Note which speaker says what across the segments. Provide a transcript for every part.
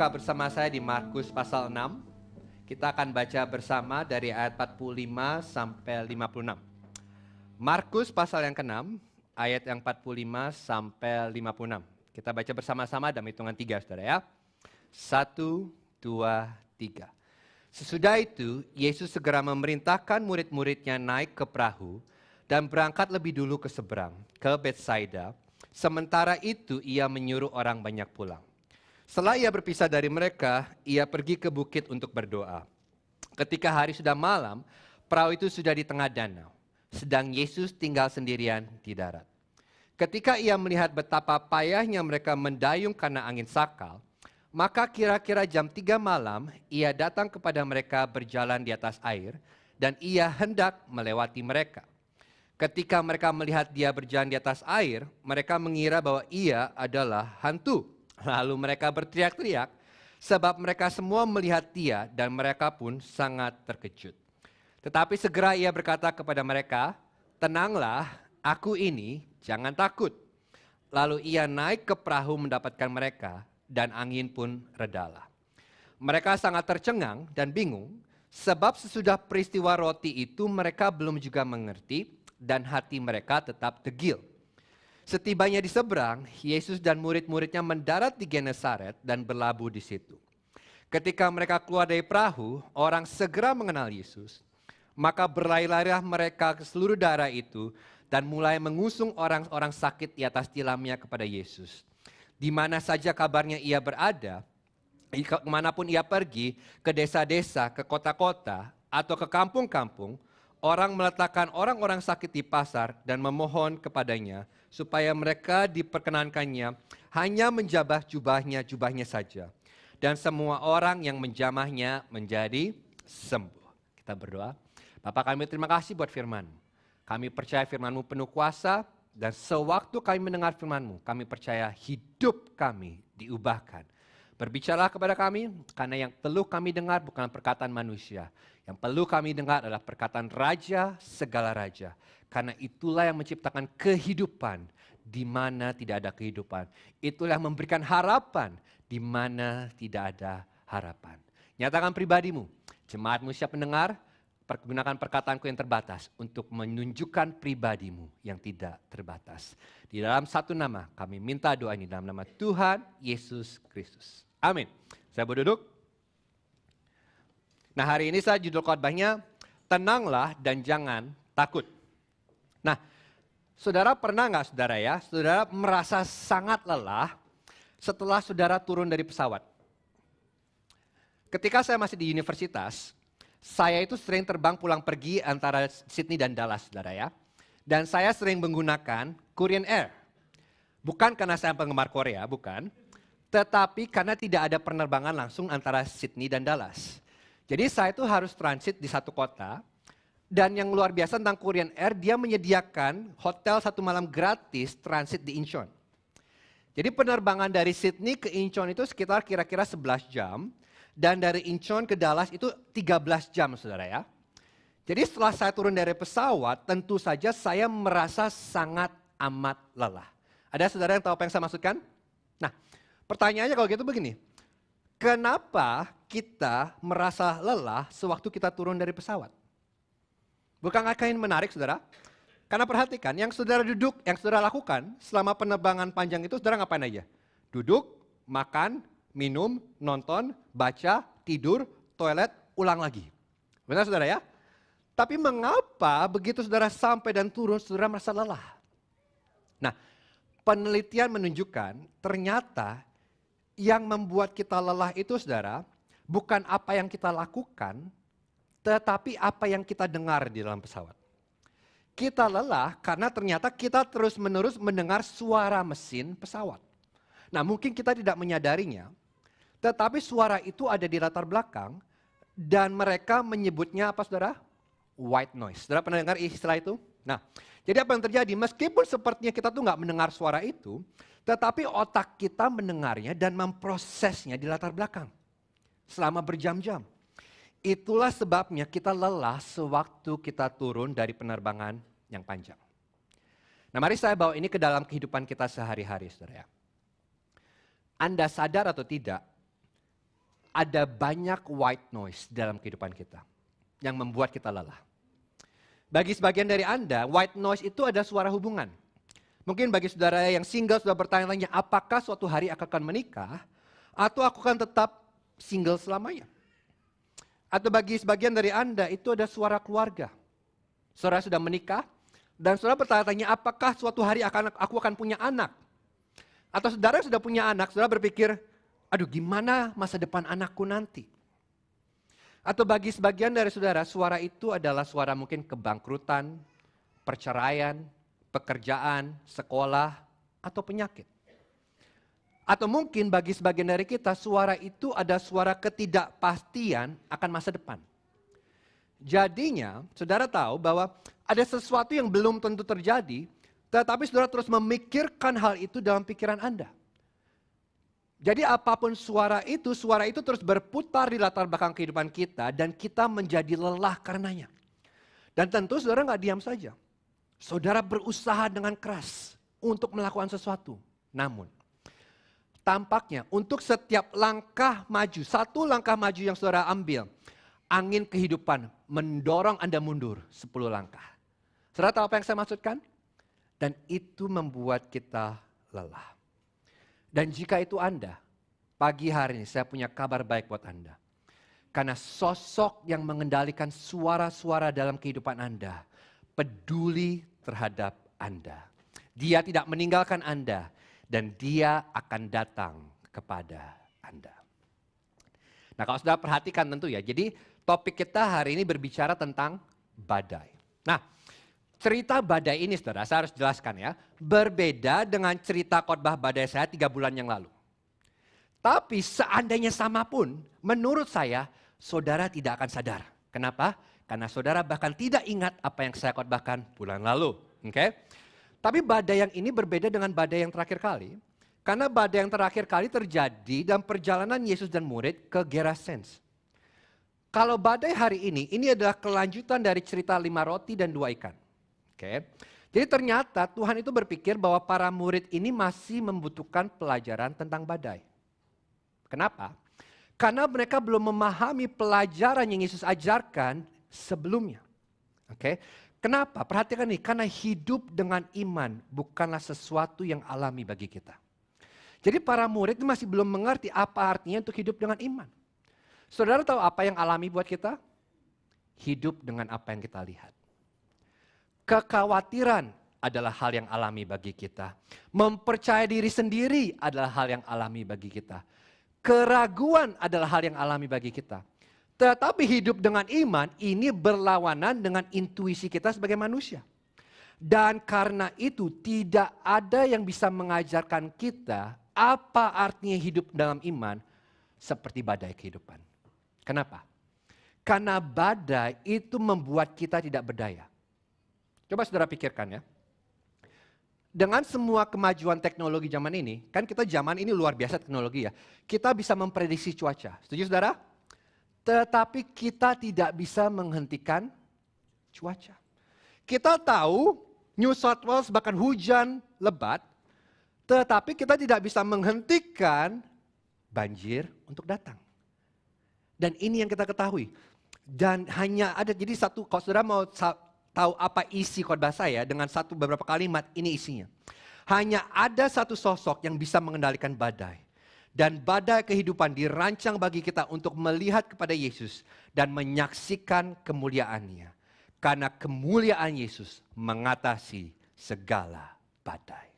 Speaker 1: buka bersama saya di Markus pasal 6. Kita akan baca bersama dari ayat 45 sampai 56. Markus pasal yang ke-6, ayat yang 45 sampai 56. Kita baca bersama-sama dalam hitungan 3, saudara ya. 1, 2, 3. Sesudah itu, Yesus segera memerintahkan murid-muridnya naik ke perahu dan berangkat lebih dulu ke seberang, ke Betsaida. Sementara itu, ia menyuruh orang banyak pulang. Setelah ia berpisah dari mereka, ia pergi ke bukit untuk berdoa. Ketika hari sudah malam, perahu itu sudah di tengah danau, sedang Yesus tinggal sendirian di darat. Ketika ia melihat betapa payahnya mereka mendayung karena angin sakal, maka kira-kira jam 3 malam, ia datang kepada mereka berjalan di atas air, dan ia hendak melewati mereka. Ketika mereka melihat dia berjalan di atas air, mereka mengira bahwa ia adalah hantu. Lalu mereka berteriak-teriak, sebab mereka semua melihat dia dan mereka pun sangat terkejut. Tetapi segera ia berkata kepada mereka, "Tenanglah, aku ini, jangan takut." Lalu ia naik ke perahu mendapatkan mereka, dan angin pun redalah. Mereka sangat tercengang dan bingung, sebab sesudah peristiwa roti itu mereka belum juga mengerti, dan hati mereka tetap degil. Setibanya di seberang, Yesus dan murid-muridnya mendarat di Genesaret dan berlabuh di situ. Ketika mereka keluar dari perahu, orang segera mengenal Yesus. Maka berlari-larilah mereka ke seluruh daerah itu dan mulai mengusung orang-orang sakit di atas tilamnya kepada Yesus. Di mana saja kabarnya ia berada, kemanapun ia pergi, ke desa-desa, ke kota-kota, atau ke kampung-kampung, orang meletakkan orang-orang sakit di pasar dan memohon kepadanya supaya mereka diperkenankannya hanya menjabah jubahnya saja. Dan semua orang yang menjamahnya menjadi sembuh. Kita berdoa. Bapa kami terima kasih buat firman-Mu. Kami percaya firman-Mu penuh kuasa dan sewaktu kami mendengar firman-Mu, kami percaya hidup kami diubahkan. Berbicaralah kepada kami, karena yang perlu kami dengar bukan perkataan manusia. Yang perlu kami dengar adalah perkataan Raja segala Raja. Karena itulah yang menciptakan kehidupan di mana tidak ada kehidupan. Itulah yang memberikan harapan di mana tidak ada harapan. Nyatakan pribadimu, jemaatmu siap mendengar, pergunakan perkataanku yang terbatas untuk menunjukkan pribadimu yang tidak terbatas. Di dalam satu nama kami minta doa ini dalam nama Tuhan Yesus Kristus. Amin. Saya berduduk. Nah, hari ini saya judul khotbahnya, tenanglah dan jangan takut. Nah, saudara pernah nggak saudara ya, saudara merasa sangat lelah setelah saudara turun dari pesawat? Ketika saya masih di universitas, saya itu sering terbang pulang pergi antara Sydney dan Dallas, saudara ya. Dan saya sering menggunakan Korean Air. Bukan karena saya penggemar Korea, bukan. Tetapi karena tidak ada penerbangan langsung antara Sydney dan Dallas. Jadi saya itu harus transit di satu kota. Dan yang luar biasa tentang Korean Air, dia menyediakan hotel 1 malam gratis transit di Incheon. Jadi penerbangan dari Sydney ke Incheon itu sekitar kira-kira 11 jam. Dan dari Incheon ke Dallas itu 13 jam, saudara ya. Jadi setelah saya turun dari pesawat, tentu saja saya merasa sangat amat lelah. Ada saudara yang tahu apa yang saya maksudkan? Nah, pertanyaannya kalau gitu begini. Kenapa kita merasa lelah sewaktu kita turun dari pesawat? Bukankah ini menarik, saudara? Karena perhatikan, yang saudara duduk, yang saudara lakukan selama penerbangan panjang itu, saudara ngapain aja? Duduk, makan, minum, nonton, baca, tidur, toilet, ulang lagi. Benar saudara ya? Tapi mengapa begitu saudara sampai dan turun, saudara merasa lelah? Nah, penelitian menunjukkan ternyata yang membuat kita lelah itu saudara, bukan apa yang kita lakukan, tetapi apa yang kita dengar di dalam pesawat. Kita lelah karena ternyata kita terus-menerus mendengar suara mesin pesawat. Nah, mungkin kita tidak menyadarinya, tetapi suara itu ada di latar belakang dan mereka menyebutnya apa saudara? White noise. Saudara pernah dengar istilah itu? Nah, jadi apa yang terjadi? Meskipun sepertinya kita tuh nggak mendengar suara itu, tetapi otak kita mendengarnya dan memprosesnya di latar belakang selama berjam-jam. Itulah sebabnya kita lelah sewaktu kita turun dari penerbangan yang panjang. Nah, mari saya bawa ini ke dalam kehidupan kita sehari-hari, saudara ya. Anda sadar atau tidak, ada banyak white noise dalam kehidupan kita yang membuat kita lelah. Bagi sebagian dari Anda, white noise itu ada suara hubungan. Mungkin bagi saudara yang single sudah bertanya-tanya, apakah suatu hari akan menikah atau aku akan tetap single selamanya? Atau bagi sebagian dari Anda itu ada suara keluarga. Saudara sudah menikah dan saudara bertanya-tanya, apakah suatu hari aku akan punya anak? Atau saudara yang sudah punya anak, saudara berpikir, aduh gimana masa depan anakku nanti? Atau bagi sebagian dari saudara, suara itu adalah suara mungkin kebangkrutan, perceraian, pekerjaan, sekolah, atau penyakit. Atau mungkin bagi sebagian dari kita, suara itu ada suara ketidakpastian akan masa depan. Jadinya, saudara tahu bahwa ada sesuatu yang belum tentu terjadi, tetapi saudara terus memikirkan hal itu dalam pikiran Anda. Jadi apapun suara itu terus berputar di latar belakang kehidupan kita dan kita menjadi lelah karenanya. Dan tentu saudara nggak diam saja. Saudara berusaha dengan keras untuk melakukan sesuatu. Namun, tampaknya untuk setiap langkah maju, satu langkah maju yang saudara ambil, angin kehidupan mendorong Anda mundur 10 langkah. Saudara tahu apa yang saya maksudkan? Dan itu membuat kita lelah. Dan jika itu Anda, pagi hari ini saya punya kabar baik buat Anda. Karena sosok yang mengendalikan suara-suara dalam kehidupan Anda, peduli terhadap Anda. Dia tidak meninggalkan Anda dan dia akan datang kepada Anda. Nah kalau sudah perhatikan tentu ya, jadi topik kita hari ini berbicara tentang badai. Nah cerita badai ini saudara, saya harus jelaskan ya, berbeda dengan cerita khotbah badai saya 3 bulan yang lalu. Tapi seandainya sama pun, menurut saya, saudara tidak akan sadar. Kenapa? Karena saudara bahkan tidak ingat apa yang saya khotbahkan bulan lalu. Oke? Tapi badai yang ini berbeda dengan badai yang terakhir kali. Karena badai yang terakhir kali terjadi dalam perjalanan Yesus dan murid ke Gerasens. Kalau badai hari ini adalah kelanjutan dari cerita 5 roti dan 2 ikan. Oke? Jadi ternyata Tuhan itu berpikir bahwa para murid ini masih membutuhkan pelajaran tentang badai. Kenapa? Karena mereka belum memahami pelajaran yang Yesus ajarkan sebelumnya. Oke? Kenapa? Perhatikan nih, karena hidup dengan iman bukanlah sesuatu yang alami bagi kita. Jadi para murid itu masih belum mengerti apa artinya untuk hidup dengan iman. Saudara tahu apa yang alami buat kita? Hidup dengan apa yang kita lihat. Kekhawatiran adalah hal yang alami bagi kita. Mempercayai diri sendiri adalah hal yang alami bagi kita. Keraguan adalah hal yang alami bagi kita. Tetapi hidup dengan iman ini berlawanan dengan intuisi kita sebagai manusia. Dan karena itu tidak ada yang bisa mengajarkan kita apa artinya hidup dalam iman seperti badai kehidupan. Kenapa? Karena badai itu membuat kita tidak berdaya. Coba saudara pikirkan ya. Dengan semua kemajuan teknologi zaman ini, kan kita zaman ini luar biasa teknologi ya. Kita bisa memprediksi cuaca. Setuju saudara? Tetapi kita tidak bisa menghentikan cuaca. Kita tahu New South Wales bahkan hujan lebat, tetapi kita tidak bisa menghentikan banjir untuk datang. Dan ini yang kita ketahui. Dan hanya ada, jadi satu, kalau saudara mau tahu apa isi khotbah saya dengan beberapa kalimat, ini isinya. Hanya ada satu sosok yang bisa mengendalikan badai. Dan badai kehidupan dirancang bagi kita untuk melihat kepada Yesus dan menyaksikan kemuliaannya. Karena kemuliaan Yesus mengatasi segala badai.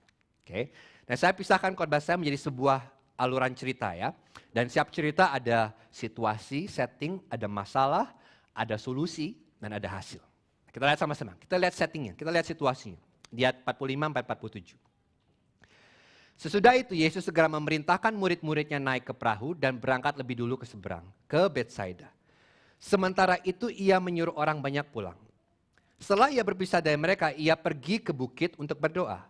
Speaker 1: Oke. Nah saya pisahkan khotbah saya menjadi sebuah aluran cerita ya. Dan setiap cerita ada situasi, setting, ada masalah, ada solusi, dan ada hasil. Kita lihat sama-sama, kita lihat settingnya, kita lihat situasinya. Di ayat 45-47. Sesudah itu Yesus segera memerintahkan murid-muridnya naik ke perahu dan berangkat lebih dulu ke seberang, ke Betsaida. Sementara itu ia menyuruh orang banyak pulang. Setelah ia berpisah dari mereka, ia pergi ke bukit untuk berdoa.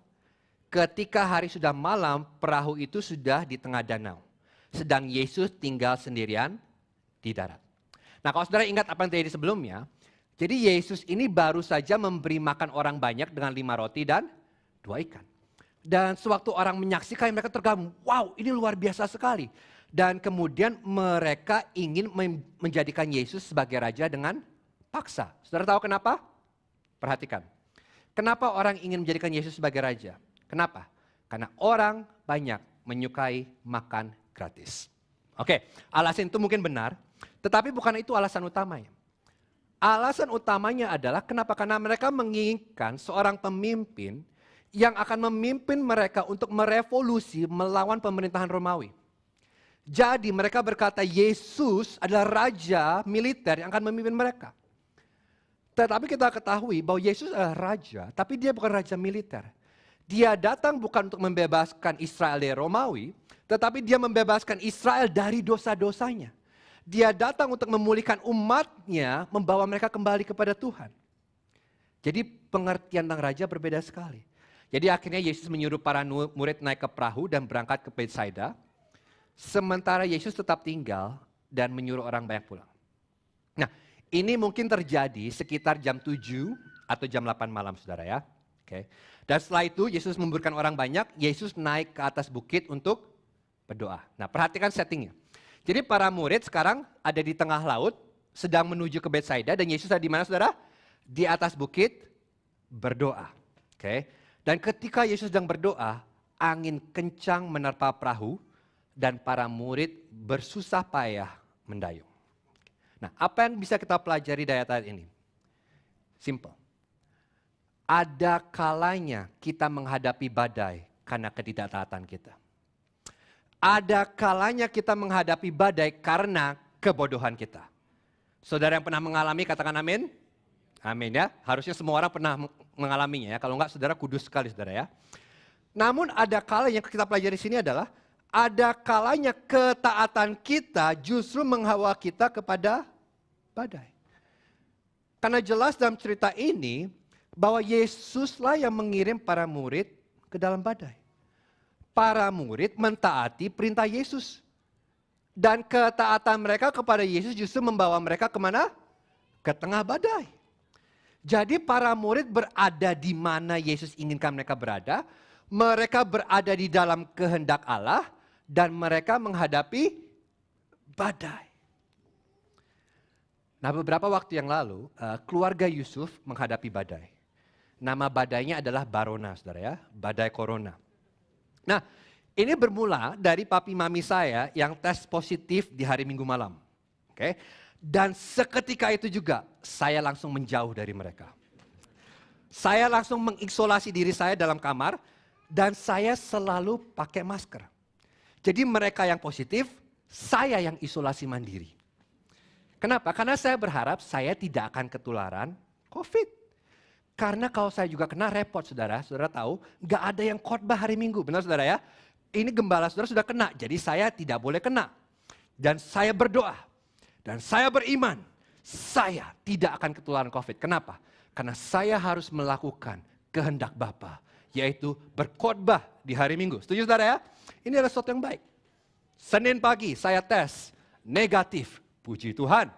Speaker 1: Ketika hari sudah malam, perahu itu sudah di tengah danau. Sedang Yesus tinggal sendirian di darat. Nah kalau saudara ingat apa yang terjadi sebelumnya, jadi Yesus ini baru saja memberi makan orang banyak dengan 5 roti dan 2 ikan. Dan sewaktu orang menyaksikan mereka tergagum, wow ini luar biasa sekali. Dan kemudian mereka ingin menjadikan Yesus sebagai raja dengan paksa. Saudara tahu kenapa? Perhatikan. Kenapa orang ingin menjadikan Yesus sebagai raja? Kenapa? Karena orang banyak menyukai makan gratis. Oke, alasan itu mungkin benar, tetapi bukan itu alasan utamanya. Alasan utamanya adalah kenapa? Karena mereka menginginkan seorang pemimpin yang akan memimpin mereka untuk merevolusi melawan pemerintahan Romawi. Jadi mereka berkata Yesus adalah raja militer yang akan memimpin mereka. Tetapi kita ketahui bahwa Yesus adalah raja, tapi dia bukan raja militer. Dia datang bukan untuk membebaskan Israel dari Romawi, tetapi dia membebaskan Israel dari dosa-dosanya. Dia datang untuk memulihkan umatnya, membawa mereka kembali kepada Tuhan. Jadi pengertian tentang raja berbeda sekali. Jadi akhirnya Yesus menyuruh para murid naik ke perahu dan berangkat ke Betsaida. Sementara Yesus tetap tinggal dan menyuruh orang banyak pulang. Nah, ini mungkin terjadi sekitar jam 7 atau jam 8 malam, saudara ya. Oke. Dan setelah itu Yesus memberkan orang banyak, Yesus naik ke atas bukit untuk berdoa. Nah, perhatikan settingnya. Jadi para murid sekarang ada di tengah laut, sedang menuju ke Betsaida, dan Yesus ada di mana, saudara? Di atas bukit berdoa. Oke. Dan ketika Yesus sedang berdoa, angin kencang menerpa perahu, dan para murid bersusah payah mendayung. Nah, apa yang bisa kita pelajari dari ayat ini? Simple. Ada kalanya kita menghadapi badai karena ketidaktaatan kita. Ada kalanya kita menghadapi badai karena kebodohan kita. Saudara yang pernah mengalami, katakan amin. Amin ya. Harusnya semua orang pernah mengalaminya ya. Kalau enggak, saudara kudus sekali, saudara ya. Namun ada kalanya yang kita pelajari di sini adalah ada kalanya ketaatan kita justru menghawa kita kepada badai. Karena jelas dalam cerita ini bahwa Yesuslah yang mengirim para murid ke dalam badai. Para murid mentaati perintah Yesus. Dan ketaatan mereka kepada Yesus justru membawa mereka kemana? Ke tengah badai. Jadi para murid berada di mana Yesus inginkan mereka berada. Mereka berada di dalam kehendak Allah. Dan mereka menghadapi badai. Nah, beberapa waktu yang lalu, keluarga Yusuf menghadapi badai. Nama badainya adalah Barona, saudara ya, badai corona. Nah, ini bermula dari papi mami saya yang tes positif di hari Minggu malam. Oke. Dan seketika itu juga, saya langsung menjauh dari mereka. Saya langsung mengisolasi diri saya dalam kamar, dan saya selalu pakai masker. Jadi mereka yang positif, saya yang isolasi mandiri. Kenapa? Karena saya berharap saya tidak akan ketularan COVID. Karena kalau saya juga kena repot, saudara. Saudara tahu, gak ada yang khotbah hari Minggu. Benar, saudara ya? Ini gembala saudara sudah kena, jadi saya tidak boleh kena. Dan saya berdoa, dan saya beriman, saya tidak akan ketularan COVID. Kenapa? Karena saya harus melakukan kehendak Bapa, yaitu berkhotbah di hari Minggu. Setuju, saudara ya? Ini adalah sesuatu yang baik. Senin pagi saya tes, negatif, puji Tuhan.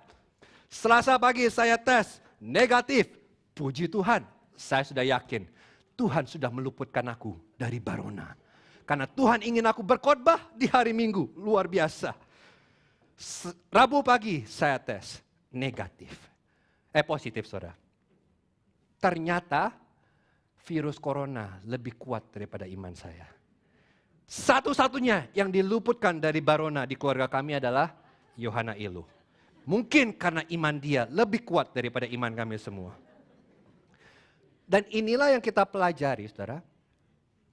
Speaker 1: Selasa pagi saya tes, negatif, puji Tuhan. Saya sudah yakin, Tuhan sudah meluputkan aku dari Barona. Karena Tuhan ingin aku berkhotbah di hari Minggu, luar biasa. Rabu pagi saya tes, negatif. Positif, saudara. Ternyata virus corona lebih kuat daripada iman saya. Satu-satunya yang diluputkan dari Barona di keluarga kami adalah Yohana Ilu. Mungkin karena iman dia lebih kuat daripada iman kami semua. Dan inilah yang kita pelajari, saudara.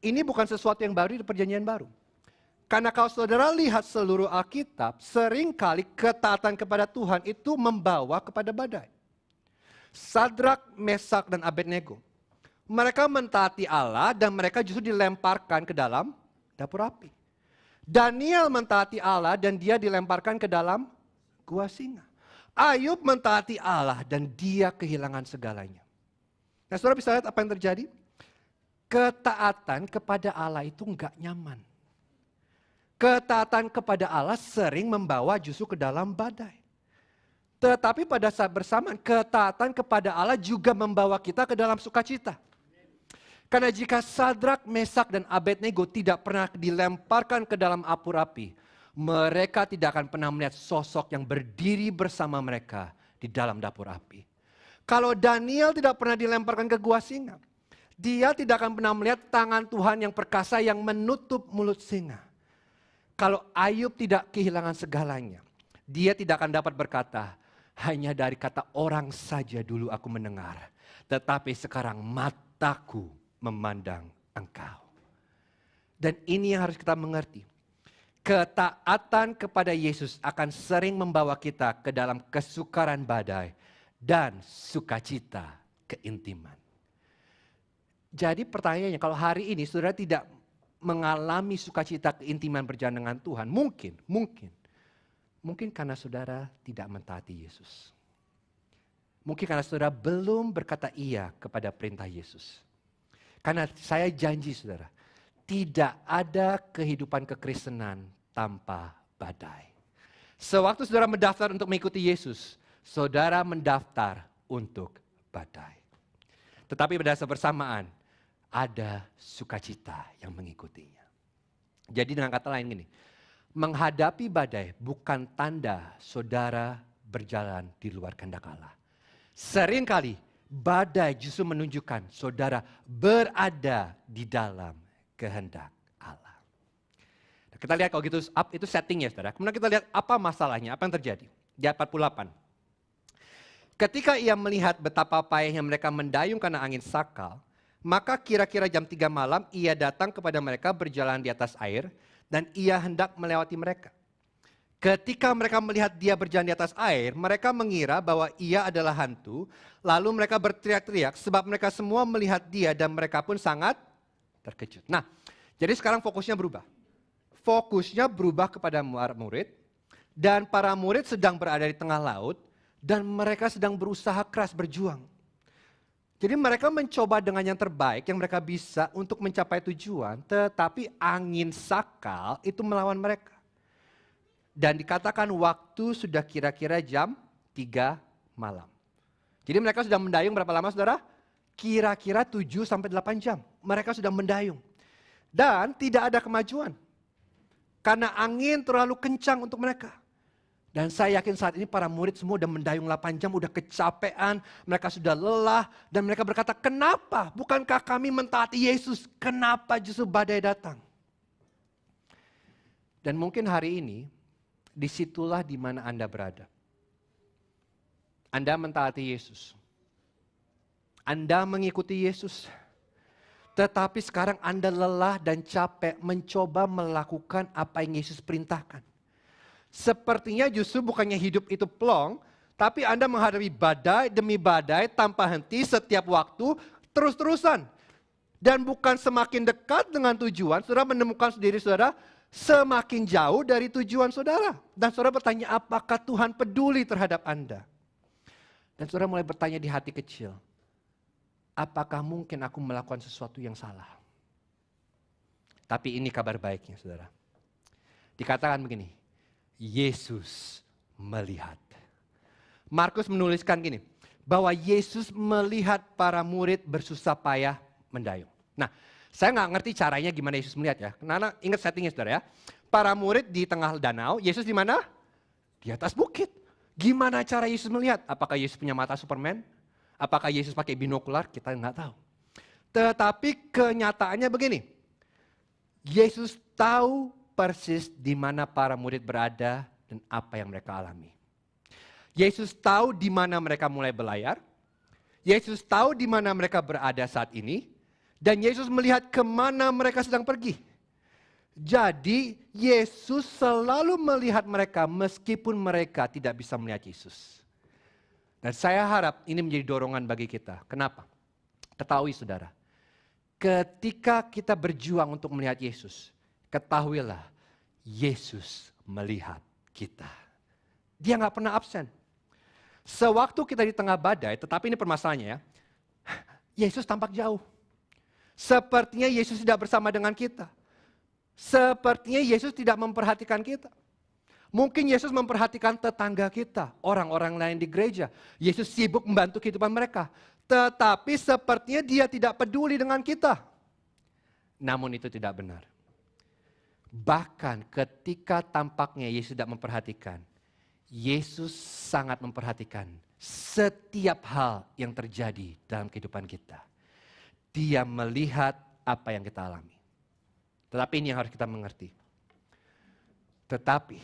Speaker 1: Ini bukan sesuatu yang baru di perjanjian baru. Karena kalau saudara lihat seluruh Alkitab, seringkali ketaatan kepada Tuhan itu membawa kepada badai. Sadrak, Mesak, dan Abednego. Mereka mentaati Allah dan mereka justru dilemparkan ke dalam dapur api. Daniel mentaati Allah dan dia dilemparkan ke dalam gua singa. Ayub mentaati Allah dan dia kehilangan segalanya. Nah, saudara bisa lihat apa yang terjadi? Ketaatan kepada Allah itu enggak nyaman. Ketaatan kepada Allah sering membawa justru ke dalam badai. Tetapi pada saat bersamaan, ketaatan kepada Allah juga membawa kita ke dalam sukacita. Karena jika Sadrak, Mesak, dan Abednego tidak pernah dilemparkan ke dalam api, Mereka tidak akan pernah melihat sosok yang berdiri bersama mereka di dalam dapur api. Kalau Daniel tidak pernah dilemparkan ke gua singa, dia tidak akan pernah melihat tangan Tuhan yang perkasa yang menutup mulut singa. Kalau Ayub tidak kehilangan segalanya, dia tidak akan dapat berkata, hanya dari kata orang saja dulu aku mendengar, tetapi sekarang mataku memandang Engkau. Dan ini yang harus kita mengerti. Ketaatan kepada Yesus akan sering membawa kita ke dalam kesukaran badai dan sukacita keintiman. Jadi pertanyaannya, kalau hari ini saudara tidak mengalami sukacita keintiman berjalan dengan Tuhan, mungkin karena saudara tidak mentaati Yesus. Mungkin karena saudara belum berkata iya kepada perintah Yesus. Karena saya janji saudara, tidak ada kehidupan kekristenan tanpa badai. Sewaktu saudara mendaftar untuk mengikuti Yesus, saudara mendaftar untuk badai. Tetapi pada saat bersamaan, ada sukacita yang mengikutinya. Jadi dengan kata lain gini, menghadapi badai bukan tanda saudara berjalan di luar kehendak Allah. Seringkali badai justru menunjukkan saudara berada di dalam kehendak Allah. Nah, kita lihat kalau gitu itu settingnya saudara. Kemudian kita lihat apa masalahnya, apa yang terjadi. Di ayat 48. Ketika ia melihat betapa payahnya mereka mendayung karena angin sakal, maka kira-kira jam 3 malam ia datang kepada mereka berjalan di atas air dan ia hendak melewati mereka. Ketika mereka melihat dia berjalan di atas air, mereka mengira bahwa ia adalah hantu, lalu mereka berteriak-teriak sebab mereka semua melihat dia dan mereka pun sangat terkejut. Nah, jadi sekarang fokusnya berubah. Fokusnya berubah kepada murid dan para murid sedang berada di tengah laut dan mereka sedang berusaha keras berjuang. Jadi mereka mencoba dengan yang terbaik yang mereka bisa untuk mencapai tujuan, tetapi angin sakal itu melawan mereka. Dan dikatakan waktu sudah kira-kira jam 3 malam. Jadi mereka sudah mendayung berapa lama saudara? Kira-kira 7 sampai 8 jam. Mereka sudah mendayung. Dan tidak ada kemajuan. Karena angin terlalu kencang untuk mereka. Dan saya yakin saat ini para murid semua udah mendayung 8 jam, udah kecapean, mereka sudah lelah. Dan mereka berkata, kenapa? Bukankah kami mentaati Yesus? Kenapa justru badai datang? Dan mungkin hari ini, disitulah di mana Anda berada. Anda mentaati Yesus. Anda mengikuti Yesus. Tetapi sekarang Anda lelah dan capek mencoba melakukan apa yang Yesus perintahkan. Sepertinya justru bukannya hidup itu plong, tapi Anda menghadapi badai demi badai tanpa henti setiap waktu terus-terusan. Dan bukan semakin dekat dengan tujuan, saudara menemukan sendiri saudara, semakin jauh dari tujuan saudara. Dan saudara bertanya, apakah Tuhan peduli terhadap Anda? Dan saudara mulai bertanya di hati kecil, apakah mungkin aku melakukan sesuatu yang salah? Tapi ini kabar baiknya saudara. Dikatakan begini, Yesus melihat. Markus menuliskan gini, bahwa Yesus melihat para murid bersusah payah mendayung. Nah, saya nggak ngerti caranya gimana Yesus melihat ya. Karena ingat settingnya saudara ya. Para murid di tengah danau, Yesus di mana? Di atas bukit. Gimana cara Yesus melihat? Apakah Yesus punya mata Superman? Apakah Yesus pakai binokular? Kita nggak tahu. Tetapi kenyataannya begini. Yesus tahu persis di mana para murid berada dan apa yang mereka alami. Yesus tahu di mana mereka mulai berlayar. Yesus tahu di mana mereka berada saat ini. Dan Yesus melihat kemana mereka sedang pergi. Jadi Yesus selalu melihat mereka meskipun mereka tidak bisa melihat Yesus. Dan saya harap ini menjadi dorongan bagi kita. Kenapa? Ketahui saudara, ketika kita berjuang untuk melihat Yesus, ketahuilah Yesus melihat kita. Dia nggak pernah absen. Sewaktu kita di tengah badai, tetapi ini permasalahannya ya, Yesus tampak jauh. Sepertinya Yesus tidak bersama dengan kita. Sepertinya Yesus tidak memperhatikan kita. Mungkin Yesus memperhatikan tetangga kita, orang-orang lain di gereja. Yesus sibuk membantu kehidupan mereka. Tetapi sepertinya dia tidak peduli dengan kita. Namun itu tidak benar. Bahkan ketika tampaknya Yesus tidak memperhatikan, Yesus sangat memperhatikan setiap hal yang terjadi dalam kehidupan kita. Dia melihat apa yang kita alami. Tetapi ini yang harus kita mengerti. Tetapi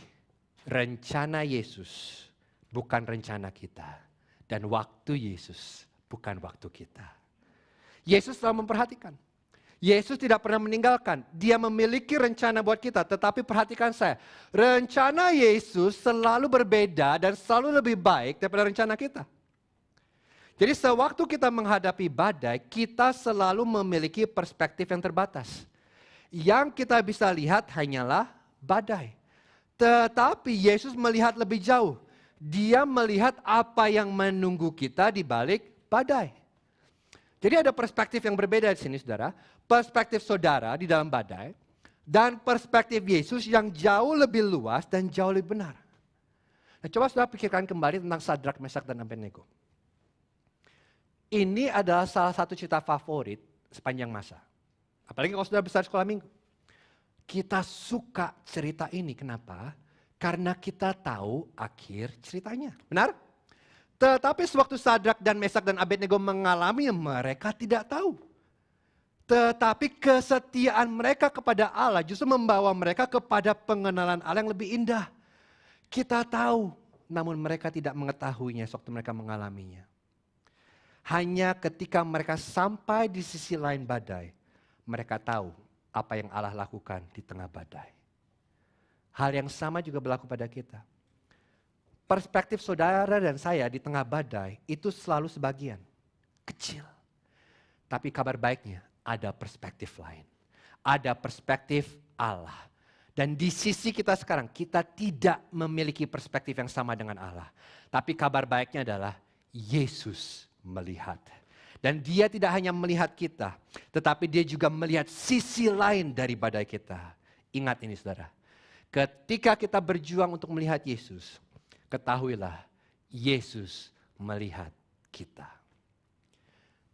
Speaker 1: rencana Yesus bukan rencana kita. Dan waktu Yesus bukan waktu kita. Yesus selalu memperhatikan. Yesus tidak pernah meninggalkan. Dia memiliki rencana buat kita. Tetapi perhatikan saya. Rencana Yesus selalu berbeda dan selalu lebih baik daripada rencana kita. Jadi sewaktu kita menghadapi badai, kita selalu memiliki perspektif yang terbatas. Yang kita bisa lihat hanyalah badai. Tetapi Yesus melihat lebih jauh. Dia melihat apa yang menunggu kita di balik badai. Jadi ada perspektif yang berbeda di sini, saudara. Perspektif saudara di dalam badai dan perspektif Yesus yang jauh lebih luas dan jauh lebih benar. Nah, coba saudara pikirkan kembali tentang Sadrak, Mesak, dan Abednego. Ini adalah salah satu cerita favorit sepanjang masa. Apalagi kalau saudara besar sekolah minggu. Kita suka cerita ini, kenapa? Karena kita tahu akhir ceritanya. Benar? Tetapi sewaktu Sadrak dan Mesak dan Abednego mengalami, mereka tidak tahu. Tetapi kesetiaan mereka kepada Allah justru membawa mereka kepada pengenalan Allah yang lebih indah. Kita tahu, namun mereka tidak mengetahuinya sewaktu mereka mengalaminya. Hanya ketika mereka sampai di sisi lain badai, mereka tahu apa yang Allah lakukan di tengah badai. Hal yang sama juga berlaku pada kita. Perspektif saudara dan saya di tengah badai itu selalu sebagian. Kecil. Tapi kabar baiknya ada perspektif lain. Ada perspektif Allah. Dan di sisi kita sekarang, kita tidak memiliki perspektif yang sama dengan Allah. Tapi kabar baiknya adalah Yesus melihat. Dan dia tidak hanya melihat kita, tetapi dia juga melihat sisi lain dari badai kita. Ingat ini saudara, ketika kita berjuang untuk melihat Yesus, ketahuilah Yesus melihat kita.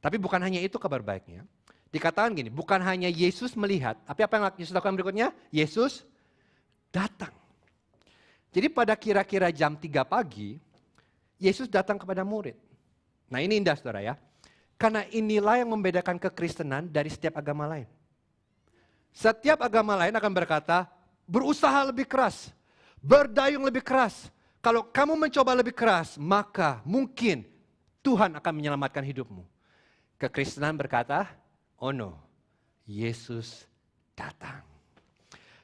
Speaker 1: Tapi bukan hanya itu kabar baiknya. Dikatakan gini, bukan hanya Yesus melihat, tapi apa yang Yesus lakukan berikutnya? Yesus datang. Jadi pada kira-kira jam 3 pagi, Yesus datang kepada murid. Nah ini indah saudara ya. Karena inilah yang membedakan kekristenan dari setiap agama lain. Setiap agama lain akan berkata, berusaha lebih keras, berdayung lebih keras. Kalau kamu mencoba lebih keras, maka mungkin Tuhan akan menyelamatkan hidupmu. Kekristenan berkata, oh no, Yesus datang.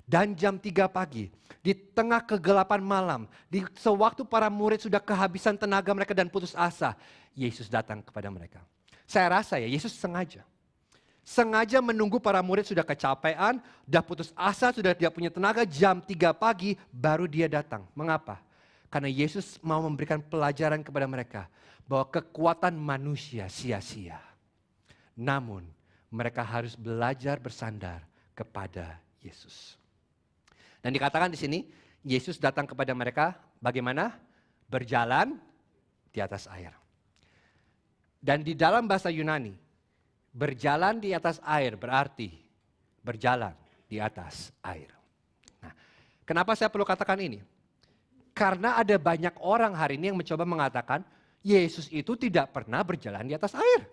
Speaker 1: Dan jam 3 pagi, di tengah kegelapan malam, di sewaktu para murid sudah kehabisan tenaga mereka dan putus asa, Yesus datang kepada mereka. Saya rasa ya, Yesus sengaja menunggu para murid sudah kecapean, sudah putus asa, sudah tidak punya tenaga, jam 3 pagi baru dia datang. Mengapa? Karena Yesus mau memberikan pelajaran kepada mereka bahwa kekuatan manusia sia-sia. Namun mereka harus belajar bersandar kepada Yesus. Dan dikatakan di sini, Yesus datang kepada mereka bagaimana? Berjalan di atas air. Dan di dalam bahasa Yunani, berjalan di atas air berarti berjalan di atas air. Nah, kenapa saya perlu katakan ini? Karena ada banyak orang hari ini yang mencoba mengatakan, Yesus itu tidak pernah berjalan di atas air.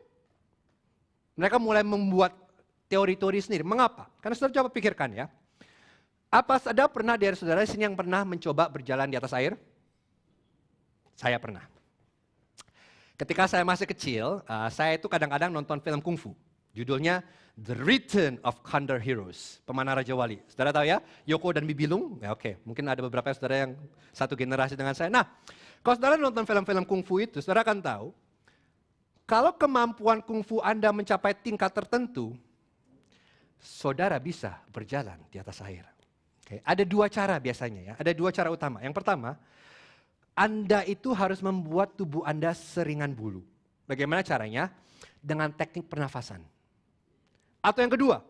Speaker 1: Mereka mulai membuat teori-teori sendiri. Mengapa? Karena saudara coba pikirkan ya. Apa ada pernah dari saudara di sini yang pernah mencoba berjalan di atas air? Saya pernah. Ketika saya masih kecil, saya itu kadang-kadang nonton film kungfu. Judulnya The Return of Thunder Heroes, Pemanah Raja Wali. Saudara tahu ya, Yoko dan Bibilung? Ya, oke, mungkin ada beberapa saudara yang satu generasi dengan saya. Nah, kalau saudara nonton film-film kungfu itu, saudara akan tahu, kalau kemampuan kungfu Anda mencapai tingkat tertentu, saudara bisa berjalan di atas air. Oke, ada dua cara biasanya ya, ada dua cara utama. Yang pertama, Anda itu harus membuat tubuh Anda seringan bulu. Bagaimana caranya? Dengan teknik pernafasan. Atau yang kedua,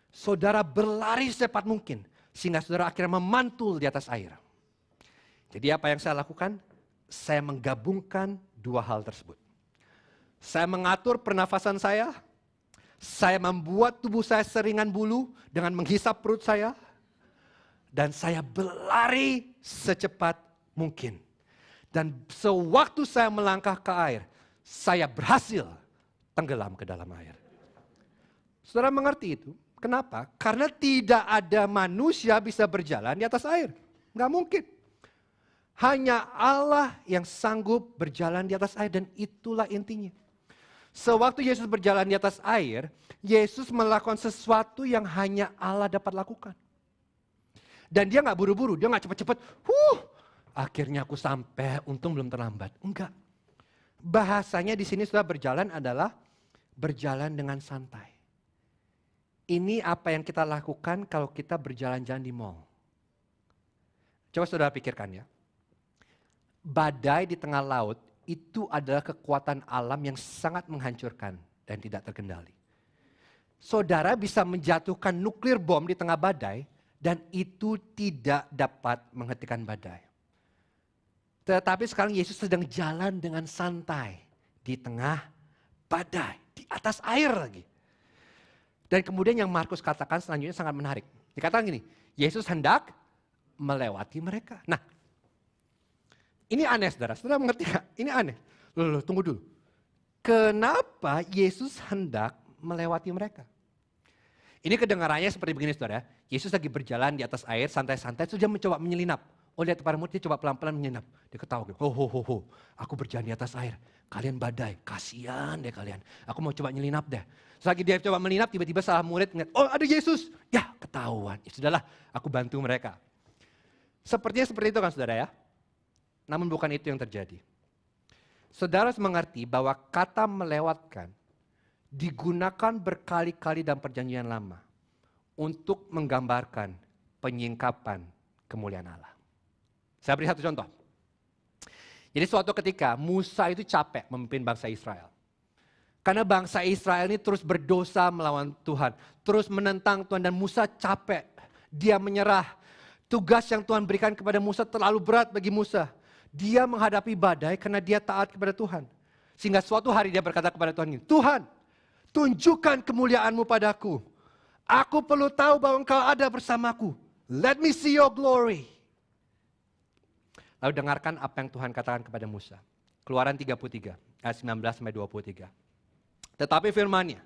Speaker 1: saudara berlari secepat mungkin sehingga saudara akhirnya memantul di atas air. Jadi apa yang saya lakukan? Saya menggabungkan dua hal tersebut. Saya mengatur pernafasan saya membuat tubuh saya seringan bulu dengan menghisap perut saya, dan saya berlari secepat mungkin. Dan sewaktu saya melangkah ke air, saya berhasil tenggelam ke dalam air. Saudara mengerti itu? Kenapa? Karena tidak ada manusia bisa berjalan di atas air. Nggak mungkin. Hanya Allah yang sanggup berjalan di atas air dan itulah intinya. Sewaktu Yesus berjalan di atas air, Yesus melakukan sesuatu yang hanya Allah dapat lakukan. Dan dia nggak buru-buru, dia nggak cepet-cepet. Akhirnya aku sampai, untung belum terlambat. Enggak. Bahasanya di sini sudah berjalan adalah berjalan dengan santai. Ini apa yang kita lakukan kalau kita berjalan-jalan di mall. Coba saudara pikirkan ya. Badai di tengah laut itu adalah kekuatan alam yang sangat menghancurkan dan tidak terkendali. Saudara bisa menjatuhkan nuklir bom di tengah badai dan itu tidak dapat menghentikan badai. Tetapi sekarang Yesus sedang jalan dengan santai di tengah badai, di atas air lagi. Dan kemudian yang Markus katakan selanjutnya sangat menarik. Dikatakan gini, Yesus hendak melewati mereka. Nah, ini aneh saudara, saudara mengerti gak? Ini aneh. Loh, tunggu dulu. Kenapa Yesus hendak melewati mereka? Ini kedengarannya seperti begini saudara. Yesus lagi berjalan di atas air, santai-santai, terus dia mencoba menyelinap. Oh lihat para murid, dia coba pelan-pelan menyelinap. Dia ketawa, aku berjalan di atas air. Kalian badai, kasihan deh kalian. Aku mau coba nyelinap deh. Terus lagi dia coba menyelinap, tiba-tiba salah murid ngeliat, oh ada Yesus. Ya ketahuan, ya sudahlah aku bantu mereka. Sepertinya seperti itu kan saudara ya. Namun bukan itu yang terjadi. Saudara harus mengerti bahwa kata melewatkan digunakan berkali-kali dalam perjanjian lama untuk menggambarkan penyingkapan kemuliaan Allah. Saya beri satu contoh. Jadi suatu ketika Musa itu capek memimpin bangsa Israel. Karena bangsa Israel ini terus berdosa melawan Tuhan. Terus menentang Tuhan dan Musa capek. Dia menyerah. Tugas yang Tuhan berikan kepada Musa terlalu berat bagi Musa. Dia menghadapi badai karena dia taat kepada Tuhan. Sehingga suatu hari dia berkata kepada Tuhan ini, Tuhan, tunjukkan kemuliaan-Mu padaku. Aku perlu tahu bahwa Engkau ada bersamaku. Let me see your glory. Lalu dengarkan apa yang Tuhan katakan kepada Musa. Keluaran 33, ayat 19-23. Tetapi firman-Nya,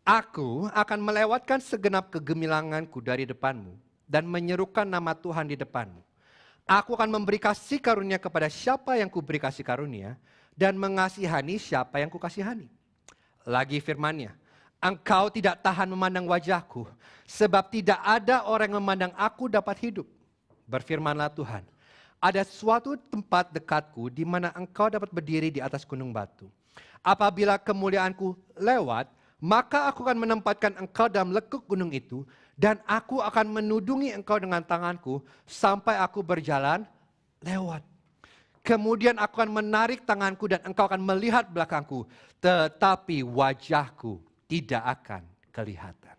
Speaker 1: aku akan melewatkan segenap kegemilanganku dari depanmu dan menyerukan nama Tuhan di depanmu. Aku akan memberi kasih karunia kepada siapa yang kuberi kasih karunia dan mengasihani siapa yang kukasihani. Lagi firman-Nya, engkau tidak tahan memandang wajahku sebab tidak ada orang yang memandang aku dapat hidup. Berfirmanlah Tuhan, ada suatu tempat dekatku di mana engkau dapat berdiri di atas gunung batu. Apabila kemuliaanku lewat, maka aku akan menempatkan engkau dalam lekuk gunung itu dan aku akan menudungi engkau dengan tanganku sampai aku berjalan lewat. Kemudian aku akan menarik tanganku dan engkau akan melihat belakangku, tetapi wajahku tidak akan kelihatan.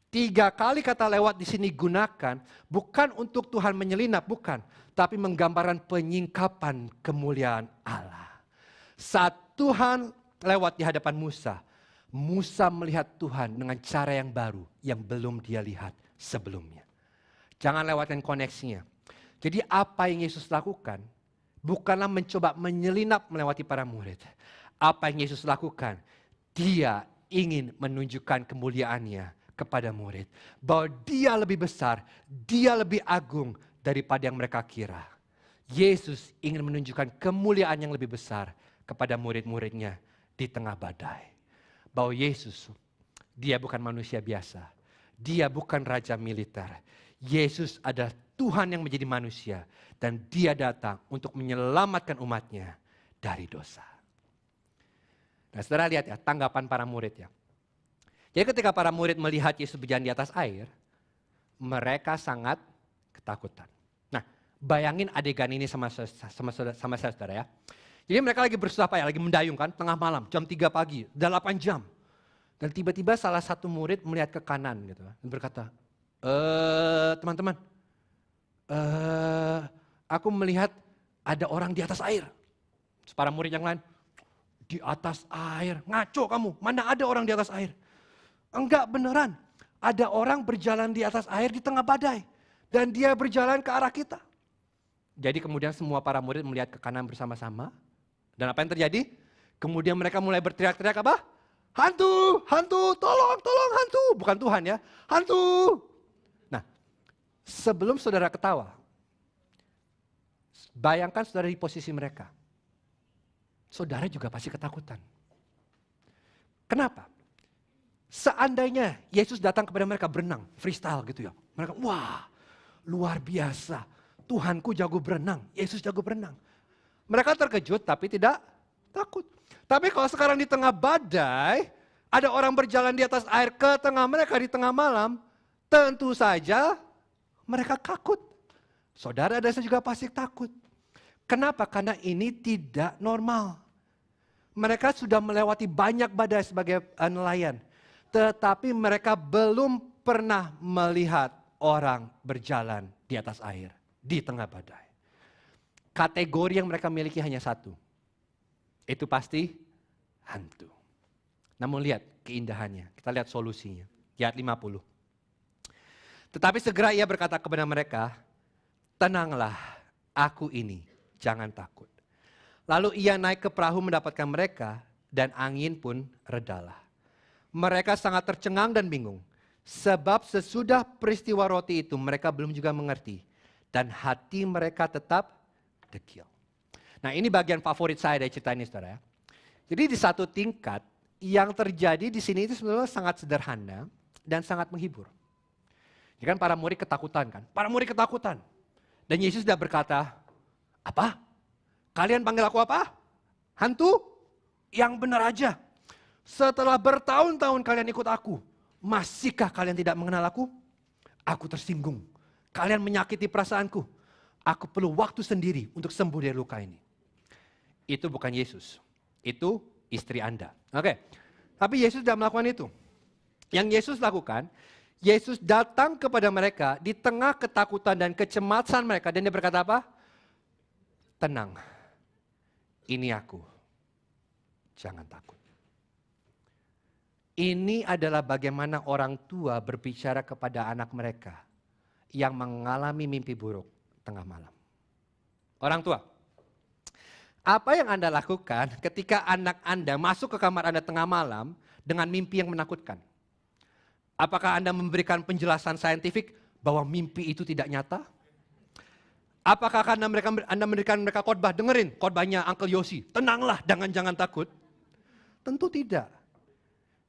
Speaker 1: 3 kali kata lewat di sini gunakan bukan untuk Tuhan menyelinap, bukan, tapi menggambarkan penyingkapan kemuliaan Allah. Saat Tuhan lewat di hadapan Musa, Musa melihat Tuhan dengan cara yang baru yang belum dia lihat sebelumnya. Jangan lewatkan koneksinya. Jadi apa yang Yesus lakukan bukanlah mencoba menyelinap melewati para murid. Apa yang Yesus lakukan, dia ingin menunjukkan kemuliaannya kepada murid. Bahwa dia lebih besar, dia lebih agung daripada yang mereka kira. Yesus ingin menunjukkan kemuliaan yang lebih besar kepada murid-muridnya di tengah badai. Bahwa Yesus, dia bukan manusia biasa. Dia bukan raja militer. Yesus adalah Tuhan yang menjadi manusia. Dan dia datang untuk menyelamatkan umatnya dari dosa. Nah saudara lihat ya, tanggapan para murid ya. Jadi ketika para murid melihat Yesus berjalan di atas air, mereka sangat ketakutan. Nah bayangin adegan ini sama saya saudara ya. Jadi mereka lagi bersusah payah, lagi mendayung kan, tengah malam, jam 3 pagi, udah 8 jam. Dan tiba-tiba salah satu murid melihat ke kanan gitu, dan berkata, teman-teman, aku melihat ada orang di atas air. Terus para murid yang lain, di atas air, ngaco kamu, mana ada orang di atas air. Enggak beneran, ada orang berjalan di atas air di tengah badai. dan dia berjalan ke arah kita. Jadi kemudian semua para murid melihat ke kanan bersama-sama. Dan apa yang terjadi? Kemudian mereka mulai berteriak-teriak apa? Hantu, hantu, tolong, tolong, hantu. Bukan Tuhan ya, hantu. Nah, sebelum saudara ketawa, bayangkan saudara di posisi mereka. Saudara juga pasti ketakutan. Kenapa? Seandainya Yesus datang kepada mereka berenang, freestyle gitu ya. Mereka, wah luar biasa. Tuhanku jago berenang, Yesus jago berenang. Mereka terkejut tapi tidak takut. Tapi kalau sekarang di tengah badai, ada orang berjalan di atas air ke tengah mereka di tengah malam, tentu saja mereka takut. Saudara dan saya juga pasti takut. Kenapa? Karena ini tidak normal. Mereka sudah melewati banyak badai sebagai nelayan. Tetapi mereka belum pernah melihat orang berjalan di atas air. Di tengah badai. Kategori yang mereka miliki hanya satu. Itu pasti hantu. Namun lihat keindahannya. Kita lihat solusinya. Ayat 50. Tetapi segera ia berkata kepada mereka, tenanglah, aku ini, jangan takut. Lalu ia naik ke perahu mendapatkan mereka dan angin pun redalah. Mereka sangat tercengang dan bingung. Sebab sesudah peristiwa roti itu mereka belum juga mengerti. Dan hati mereka tetap dekil. Nah ini bagian favorit saya dari cerita ini saudara. Jadi di satu tingkat yang terjadi di sini itu sebenarnya sangat sederhana dan sangat menghibur. Ya kan para murid ketakutan kan. Para murid ketakutan. Dan Yesus sudah berkata, apa? Kalian panggil aku apa? Hantu? Yang benar aja. Setelah bertahun-tahun kalian ikut aku, masihkah kalian tidak mengenal aku? Aku tersinggung. Kalian menyakiti perasaanku. Aku perlu waktu sendiri untuk sembuh dari luka ini. Itu bukan Yesus. Itu istri Anda. Oke. Tapi Yesus tidak melakukan itu. Yang Yesus lakukan, Yesus datang kepada mereka di tengah ketakutan dan kecemasan mereka. Dan dia berkata apa? Tenang. Ini aku. Jangan takut. Ini adalah bagaimana orang tua berbicara kepada anak mereka yang mengalami mimpi buruk tengah malam. Orang tua, apa yang Anda lakukan ketika anak Anda masuk ke kamar Anda tengah malam dengan mimpi yang menakutkan? Apakah Anda memberikan penjelasan saintifik bahwa mimpi itu tidak nyata? Apakah Anda memberikan mereka khotbah, dengerin khotbahnya Uncle Yosi, tenanglah, jangan takut? Tentu tidak.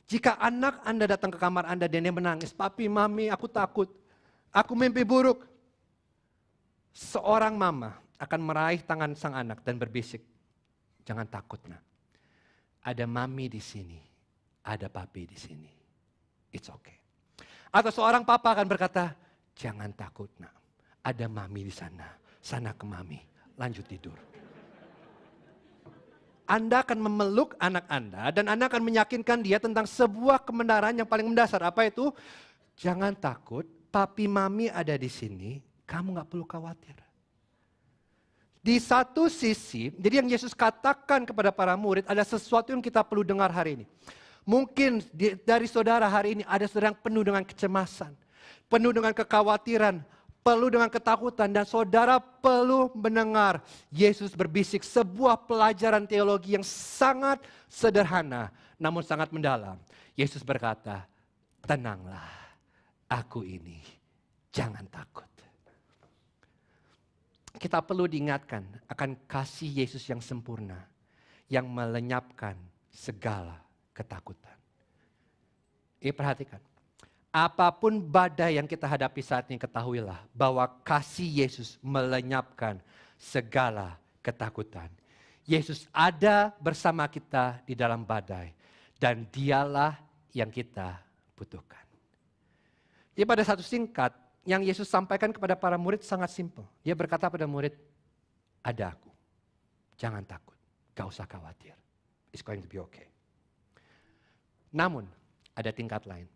Speaker 1: Jika anak Anda datang ke kamar Anda dan dia menangis, papi, mami, aku takut. Aku mimpi buruk. Seorang mama akan meraih tangan sang anak dan berbisik, jangan takut nak. Ada mami di sini, ada papi di sini. It's okay. Atau seorang papa akan berkata, jangan takut nak. Ada mami di sana, sana ke mami, lanjut tidur. Anda akan memeluk anak Anda dan Anda akan meyakinkan dia tentang sebuah kebenaran yang paling mendasar. Apa itu? Jangan takut, papi mami ada di sini, kamu gak perlu khawatir. Di satu sisi, jadi yang Yesus katakan kepada para murid ada sesuatu yang kita perlu dengar hari ini. Mungkin dari saudara hari ini ada saudara yang penuh dengan kecemasan, penuh dengan kekhawatiran, penuh dengan ketakutan, dan saudara perlu mendengar Yesus berbisik sebuah pelajaran teologi yang sangat sederhana namun sangat mendalam. Yesus berkata, tenanglah, aku ini, jangan takut. Kita perlu diingatkan akan kasih Yesus yang sempurna, yang melenyapkan segala ketakutan. Ini perhatikan. Apapun badai yang kita hadapi saat ini, ketahuilah bahwa kasih Yesus melenyapkan segala ketakutan. Yesus ada bersama kita di dalam badai dan dialah yang kita butuhkan. Jadi pada satu tingkat yang Yesus sampaikan kepada para murid sangat simpel. Dia berkata pada murid, ada aku, jangan takut, gak usah khawatir. It's going to be okay. Namun ada tingkat lain.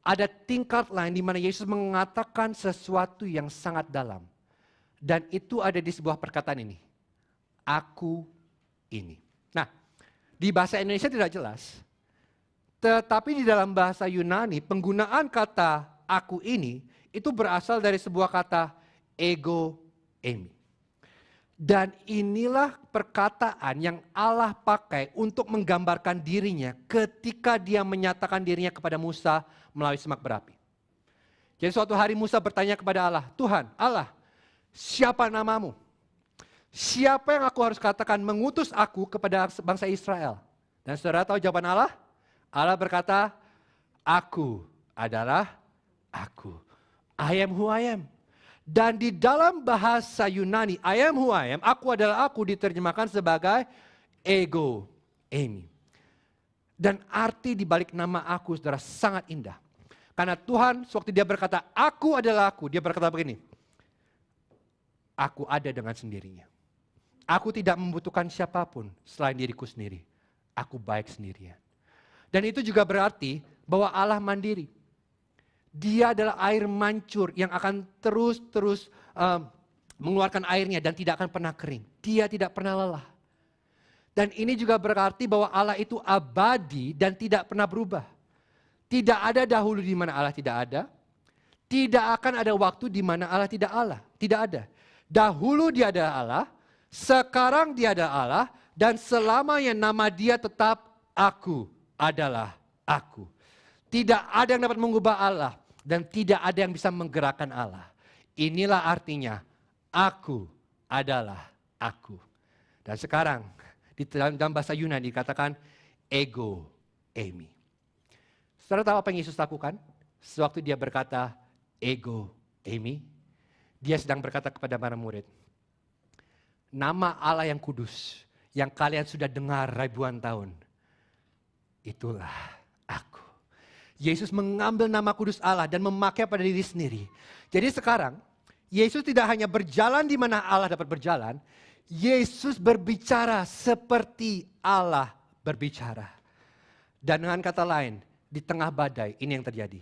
Speaker 1: Ada tingkat lain di mana Yesus mengatakan sesuatu yang sangat dalam. Dan itu ada di sebuah perkataan ini. Aku ini. Nah, di bahasa Indonesia tidak jelas. Tetapi di dalam bahasa Yunani, penggunaan kata aku ini itu berasal dari sebuah kata ego eimi. Dan inilah perkataan yang Allah pakai untuk menggambarkan dirinya ketika dia menyatakan dirinya kepada Musa melalui semak berapi. Jadi suatu hari Musa bertanya kepada Allah, Tuhan, Allah, siapa namamu? Siapa yang aku harus katakan mengutus aku kepada bangsa Israel? Dan saudara tahu jawaban Allah? Allah berkata, aku adalah aku. I am who I am. Dan di dalam bahasa Yunani, I am who I am, aku adalah aku diterjemahkan sebagai ego eimi. Dan arti di balik nama aku, saudara, sangat indah. Karena Tuhan, sewaktu dia berkata, aku adalah aku, dia berkata begini, aku ada dengan sendirinya. Aku tidak membutuhkan siapapun selain diriku sendiri. Aku baik sendirian. Dan itu juga berarti bahwa Allah mandiri. Dia adalah air mancur yang akan terus mengeluarkan airnya dan tidak akan pernah kering. Dia tidak pernah lelah. Dan ini juga berarti bahwa Allah itu abadi dan tidak pernah berubah. Tidak ada dahulu di mana Allah tidak ada. Tidak akan ada waktu di mana Allah tidak Allah. Tidak ada. Dahulu dia adalah Allah, sekarang dia adalah Allah, dan selamanya nama dia tetap aku adalah aku. Tidak ada yang dapat mengubah Allah. Dan tidak ada yang bisa menggerakkan Allah. Inilah artinya, aku adalah aku. Dan sekarang, di dalam bahasa Yunani dikatakan, ego eimi. Saudara tahu apa yang Yesus lakukan? Sewaktu dia berkata, ego eimi, dia sedang berkata kepada para murid, nama Allah yang kudus, yang kalian sudah dengar ribuan tahun, itulah aku. Yesus mengambil nama kudus Allah dan memakai pada diri sendiri. Jadi sekarang, Yesus tidak hanya berjalan di mana Allah dapat berjalan, Yesus berbicara seperti Allah berbicara. Dan dengan kata lain, di tengah badai ini yang terjadi.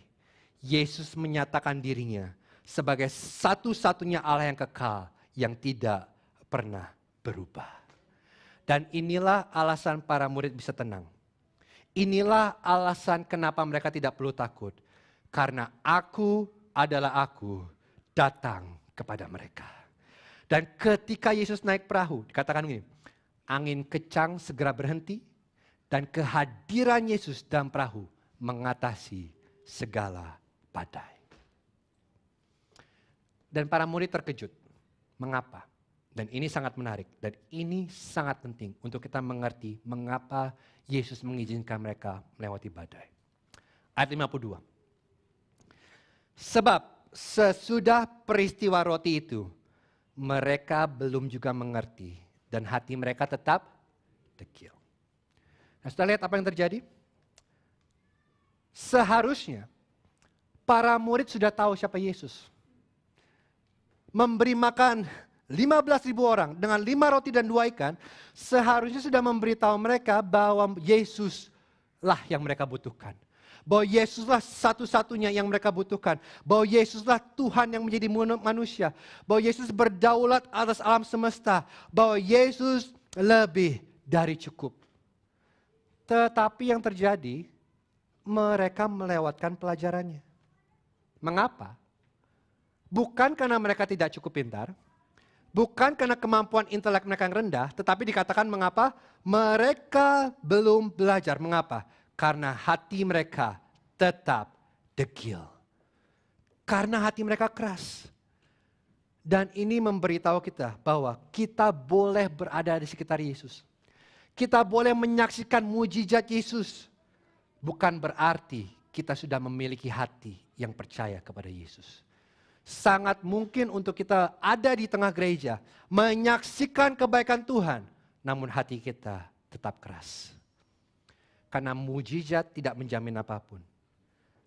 Speaker 1: Yesus menyatakan dirinya sebagai satu-satunya Allah yang kekal, yang tidak pernah berubah. Dan inilah alasan para murid bisa tenang. Inilah alasan kenapa mereka tidak perlu takut. Karena aku adalah aku datang kepada mereka. Dan ketika Yesus naik perahu, dikatakan begini, angin kencang segera berhenti dan kehadiran Yesus dalam perahu mengatasi segala badai. Dan para murid terkejut. Mengapa? Dan ini sangat menarik dan ini sangat penting untuk kita mengerti mengapa Yesus mengizinkan mereka melewati badai. Ayat 52. Sebab sesudah peristiwa roti itu, mereka belum juga mengerti dan hati mereka tetap degil. Nah, setelah lihat apa yang terjadi? Seharusnya para murid sudah tahu siapa Yesus. Memberi makan 15.000 orang dengan 5 roti dan 2 ikan, seharusnya sudah memberitahu mereka bahwa Yesuslah yang mereka butuhkan. Bahwa Yesuslah satu-satunya yang mereka butuhkan. Bahwa Yesuslah Tuhan yang menjadi manusia. Bahwa Yesus berdaulat atas alam semesta. Bahwa Yesus lebih dari cukup. Tetapi yang terjadi, mereka melewatkan pelajarannya. Mengapa? Bukan karena mereka tidak cukup pintar. Bukan karena kemampuan intelek mereka yang rendah, tetapi dikatakan mengapa? Mereka belum belajar. Mengapa? Karena hati mereka tetap degil. Karena hati mereka keras. Dan ini memberitahu kita bahwa kita boleh berada di sekitar Yesus. Kita boleh menyaksikan mujizat Yesus. Bukan berarti kita sudah memiliki hati yang percaya kepada Yesus. Sangat mungkin untuk kita ada di tengah gereja, menyaksikan kebaikan Tuhan, namun hati kita tetap keras. Karena mujizat tidak menjamin apapun.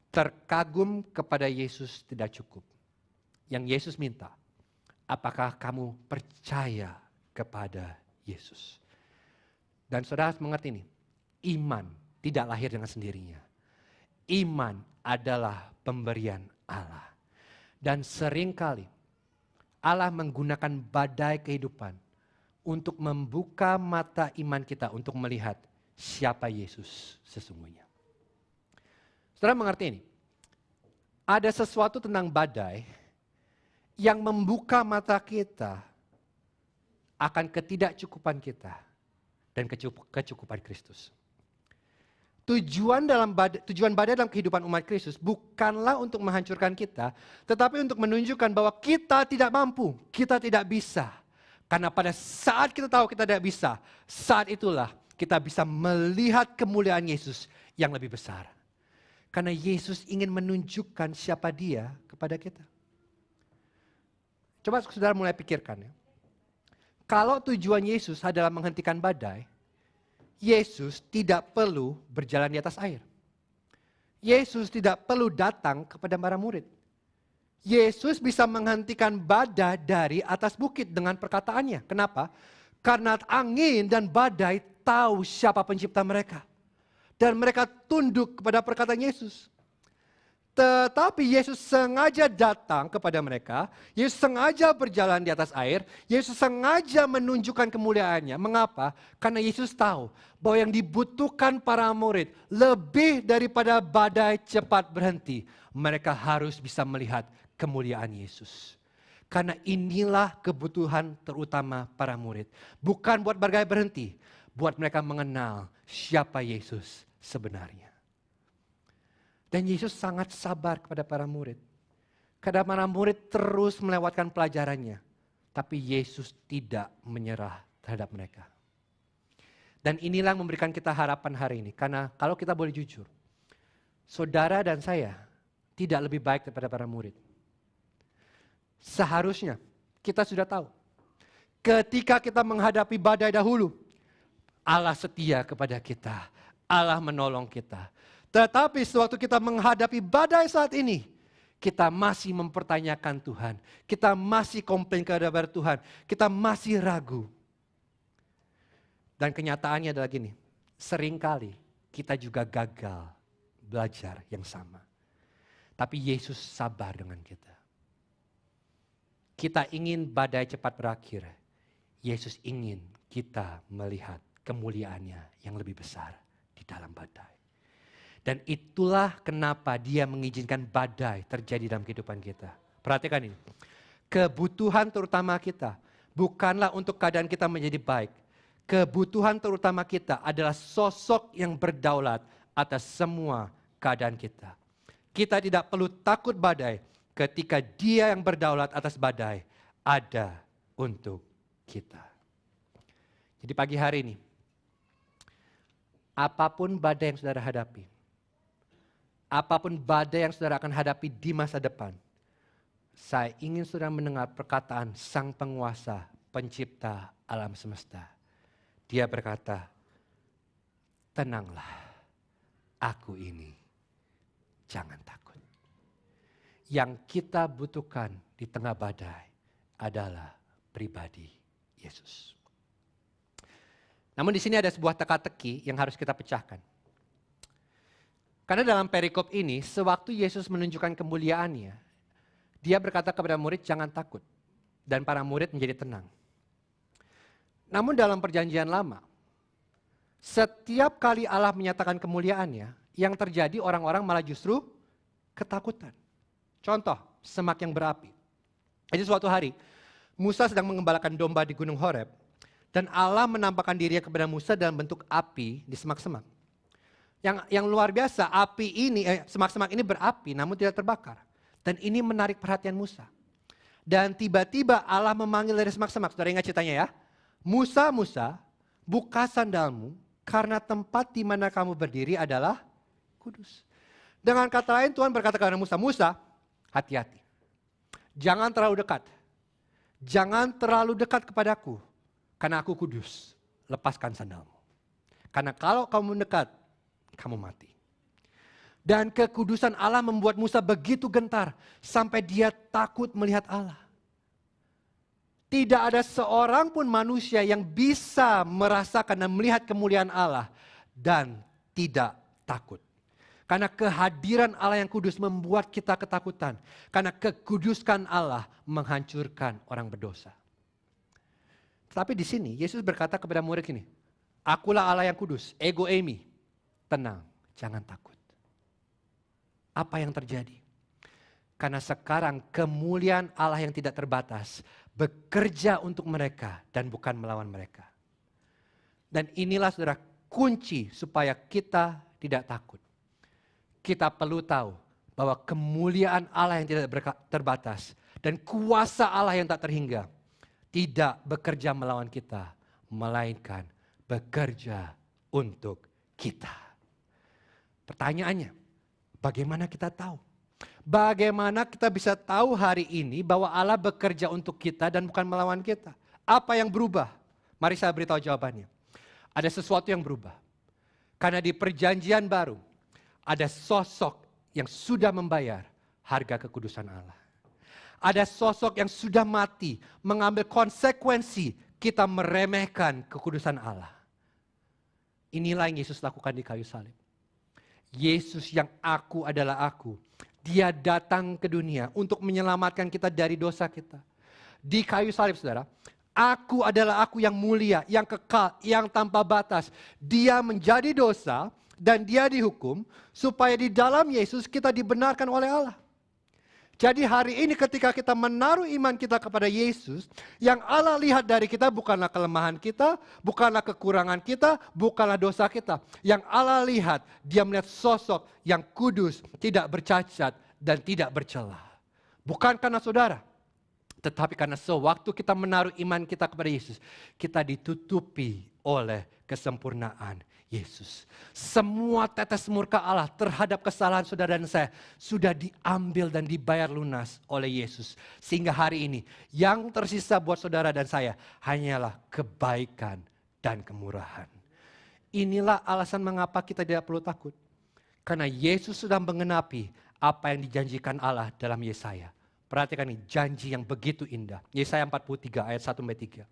Speaker 1: Terkagum kepada Yesus tidak cukup. Yang Yesus minta, apakah kamu percaya kepada Yesus? Dan saudara harus mengerti ini, iman tidak lahir dengan sendirinya. Iman adalah pemberian Allah. Dan seringkali Allah menggunakan badai kehidupan untuk membuka mata iman kita untuk melihat siapa Yesus sesungguhnya. Saudara mengerti ini? Ada sesuatu tentang badai yang membuka mata kita akan ketidakcukupan kita dan kecukupan Kristus. Tujuan badai dalam kehidupan umat Kristus bukanlah untuk menghancurkan kita, tetapi untuk menunjukkan bahwa kita tidak mampu, kita tidak bisa. Karena pada saat kita tahu kita tidak bisa, saat itulah kita bisa melihat kemuliaan Yesus yang lebih besar. Karena Yesus ingin menunjukkan siapa Dia kepada kita. Coba saudara mulai pikirkan ya. Kalau tujuan Yesus adalah menghentikan badai, Yesus tidak perlu berjalan di atas air. Yesus tidak perlu datang kepada para murid. Yesus bisa menghentikan badai dari atas bukit dengan perkataannya. Kenapa? Karena angin dan badai tahu siapa pencipta mereka. Dan mereka tunduk kepada perkataan Yesus. Tetapi Yesus sengaja datang kepada mereka, Yesus sengaja berjalan di atas air, Yesus sengaja menunjukkan kemuliaannya. Mengapa? Karena Yesus tahu bahwa yang dibutuhkan para murid lebih daripada badai cepat berhenti. Mereka harus bisa melihat kemuliaan Yesus. Karena inilah kebutuhan terutama para murid. Bukan buat badai berhenti, buat mereka mengenal siapa Yesus sebenarnya. Dan Yesus sangat sabar kepada para murid. Karena para murid terus melewatkan pelajarannya. Tapi Yesus tidak menyerah terhadap mereka. Dan inilah yang memberikan kita harapan hari ini. Karena kalau kita boleh jujur, saudara dan saya tidak lebih baik daripada para murid. Seharusnya kita sudah tahu. Ketika kita menghadapi badai dahulu, Allah setia kepada kita. Allah menolong kita. Tetapi sewaktu kita menghadapi badai saat ini, kita masih mempertanyakan Tuhan. Kita masih komplain kepada Tuhan. Kita masih ragu. Dan kenyataannya adalah gini, seringkali kita juga gagal belajar yang sama. Tapi Yesus sabar dengan kita. Kita ingin badai cepat berakhir. Yesus ingin kita melihat kemuliaannya yang lebih besar di dalam badai. Dan itulah kenapa Dia mengizinkan badai terjadi dalam kehidupan kita. Perhatikan ini. Kebutuhan terutama kita bukanlah untuk keadaan kita menjadi baik. Kebutuhan terutama kita adalah sosok yang berdaulat atas semua keadaan kita. Kita tidak perlu takut badai ketika Dia yang berdaulat atas badai ada untuk kita. Jadi pagi hari ini, apapun badai yang saudara hadapi, apapun badai yang saudara akan hadapi di masa depan, saya ingin saudara mendengar perkataan Sang Penguasa, Pencipta alam semesta. Dia berkata, tenanglah, aku ini, jangan takut. Yang kita butuhkan di tengah badai adalah pribadi Yesus. Namun di sini ada sebuah teka-teki yang harus kita pecahkan. Karena dalam perikop ini, sewaktu Yesus menunjukkan kemuliaannya, Dia berkata kepada murid, jangan takut. Dan para murid menjadi tenang. Namun dalam perjanjian lama, setiap kali Allah menyatakan kemuliaannya, yang terjadi orang-orang malah justru ketakutan. Contoh, semak yang berapi. Jadi suatu hari, Musa sedang mengembalakan domba di Gunung Horeb, dan Allah menampakkan dirinya kepada Musa dalam bentuk api di semak-semak. Yang luar biasa, semak-semak ini berapi namun tidak terbakar. Dan ini menarik perhatian Musa. Dan tiba-tiba Allah memanggil dari semak-semak. Saudara ingat ceritanya ya? Musa, Musa, buka sandalmu karena tempat di mana kamu berdiri adalah kudus. Dengan kata lain Tuhan berkata kepada Musa, Musa, hati-hati. Jangan terlalu dekat. Jangan terlalu dekat kepadaku. Karena aku kudus. Lepaskan sandalmu. Karena kalau kamu mendekat, kamu mati. Dan kekudusan Allah membuat Musa begitu gentar sampai dia takut melihat Allah. Tidak ada seorang pun manusia yang bisa merasakan dan melihat kemuliaan Allah dan tidak takut. Karena kehadiran Allah yang kudus membuat kita ketakutan. Karena kekudusan Allah menghancurkan orang berdosa. Tapi di sini Yesus berkata kepada murid ini, akulah Allah yang kudus, ego eimi. Tenang, jangan takut. Apa yang terjadi? Karena sekarang kemuliaan Allah yang tidak terbatas bekerja untuk mereka dan bukan melawan mereka. Dan inilah saudara kunci supaya kita tidak takut. Kita perlu tahu bahwa kemuliaan Allah yang tidak terbatas dan kuasa Allah yang tak terhingga tidak bekerja melawan kita, melainkan bekerja untuk kita. Pertanyaannya, bagaimana kita tahu? Bagaimana kita bisa tahu hari ini bahwa Allah bekerja untuk kita dan bukan melawan kita? Apa yang berubah? Mari saya beritahu jawabannya. Ada sesuatu yang berubah. Karena di perjanjian baru, ada sosok yang sudah membayar harga kekudusan Allah. Ada sosok yang sudah mati, mengambil konsekuensi kita meremehkan kekudusan Allah. Inilah yang Yesus lakukan di kayu salib. Yesus yang aku adalah aku. Dia datang ke dunia untuk menyelamatkan kita dari dosa kita. Di kayu salib saudara, aku adalah aku yang mulia, yang kekal, yang tanpa batas. Dia menjadi dosa dan dia dihukum supaya di dalam Yesus kita dibenarkan oleh Allah. Jadi hari ini ketika kita menaruh iman kita kepada Yesus, yang Allah lihat dari kita bukanlah kelemahan kita, bukanlah kekurangan kita, bukanlah dosa kita. Yang Allah lihat, dia melihat sosok yang kudus, tidak bercacat, dan tidak bercela. Bukan karena saudara, tetapi karena sewaktu kita menaruh iman kita kepada Yesus, kita ditutupi oleh kesempurnaan Yesus. Semua tetes murka Allah terhadap kesalahan saudara dan saya sudah diambil dan dibayar lunas oleh Yesus. Sehingga hari ini yang tersisa buat saudara dan saya hanyalah kebaikan dan kemurahan. Inilah alasan mengapa kita tidak perlu takut. Karena Yesus sudah mengenapi apa yang dijanjikan Allah dalam Yesaya. Perhatikan ini, janji yang begitu indah. Yesaya 43 ayat 1-3.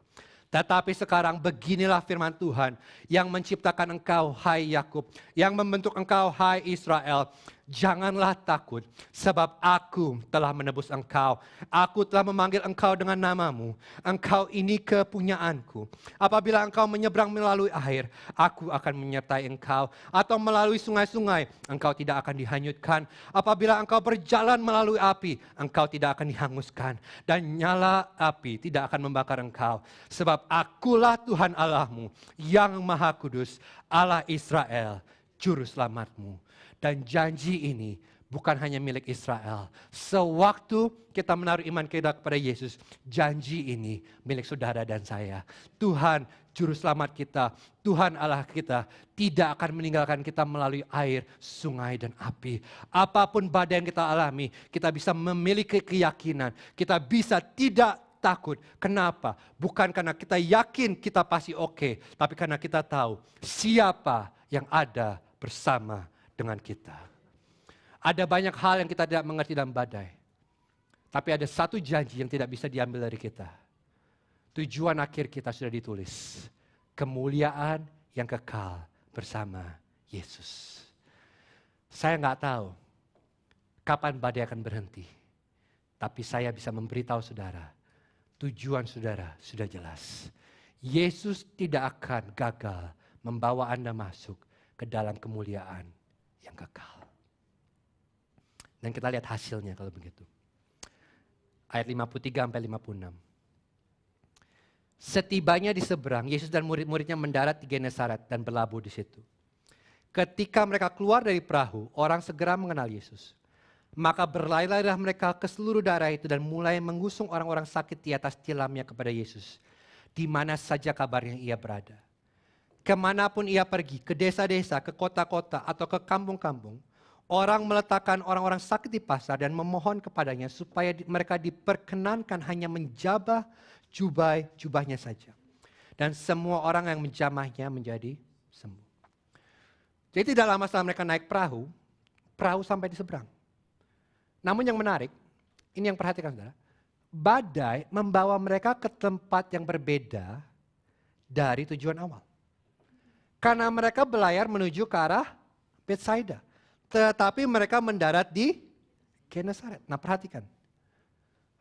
Speaker 1: Tetapi sekarang beginilah firman Tuhan yang menciptakan engkau, hai Yakub, yang membentuk engkau, hai Israel. Janganlah takut, sebab aku telah menebus engkau. Aku telah memanggil engkau dengan namamu. Engkau ini kepunyaanku. Apabila engkau menyeberang melalui air, aku akan menyertai engkau. Atau melalui sungai-sungai, engkau tidak akan dihanyutkan. Apabila engkau berjalan melalui api, engkau tidak akan dihanguskan. Dan nyala api tidak akan membakar engkau. Sebab akulah Tuhan Allahmu yang Maha Kudus, Allah Israel, Juru Selamatmu. Dan janji ini bukan hanya milik Israel. Sewaktu kita menaruh iman kita kepada Yesus, janji ini milik saudara dan saya. Tuhan Juru Selamat kita, Tuhan Allah kita tidak akan meninggalkan kita melalui air, sungai dan api. Apapun badai yang kita alami, kita bisa memiliki keyakinan. Kita bisa tidak takut. Kenapa? Bukan karena kita yakin kita pasti oke, tapi karena kita tahu siapa yang ada bersama dengan kita. Ada banyak hal yang kita tidak mengerti dalam badai. Tapi ada satu janji yang tidak bisa diambil dari kita. Tujuan akhir kita sudah ditulis. Kemuliaan yang kekal bersama Yesus. Saya nggak tahu kapan badai akan berhenti. Tapi saya bisa memberitahu saudara, tujuan saudara sudah jelas. Yesus tidak akan gagal membawa Anda masuk ke dalam kemuliaan yang kekal. Dan kita lihat hasilnya kalau begitu. Ayat 53-56. Setibanya di seberang, Yesus dan murid-muridnya mendarat di Genesaret dan berlabuh di situ. Ketika mereka keluar dari perahu, orang segera mengenal Yesus. Maka berlari-larilah mereka ke seluruh daerah itu dan mulai mengusung orang-orang sakit di atas tilamnya kepada Yesus. Di mana saja kabarnya ia berada. Kemanapun ia pergi, ke desa-desa, ke kota-kota, atau ke kampung-kampung, orang meletakkan orang-orang sakit di pasar dan memohon kepadanya supaya mereka diperkenankan hanya menjabah jubahnya saja. Dan semua orang yang menjamahnya menjadi sembuh. Jadi tidak lama setelah mereka naik perahu sampai di seberang. Namun yang menarik, ini yang perhatikan saudara, badai membawa mereka ke tempat yang berbeda dari tujuan awal. Karena mereka berlayar menuju ke arah Betsaida. Tetapi mereka mendarat di Genesaret. Nah perhatikan.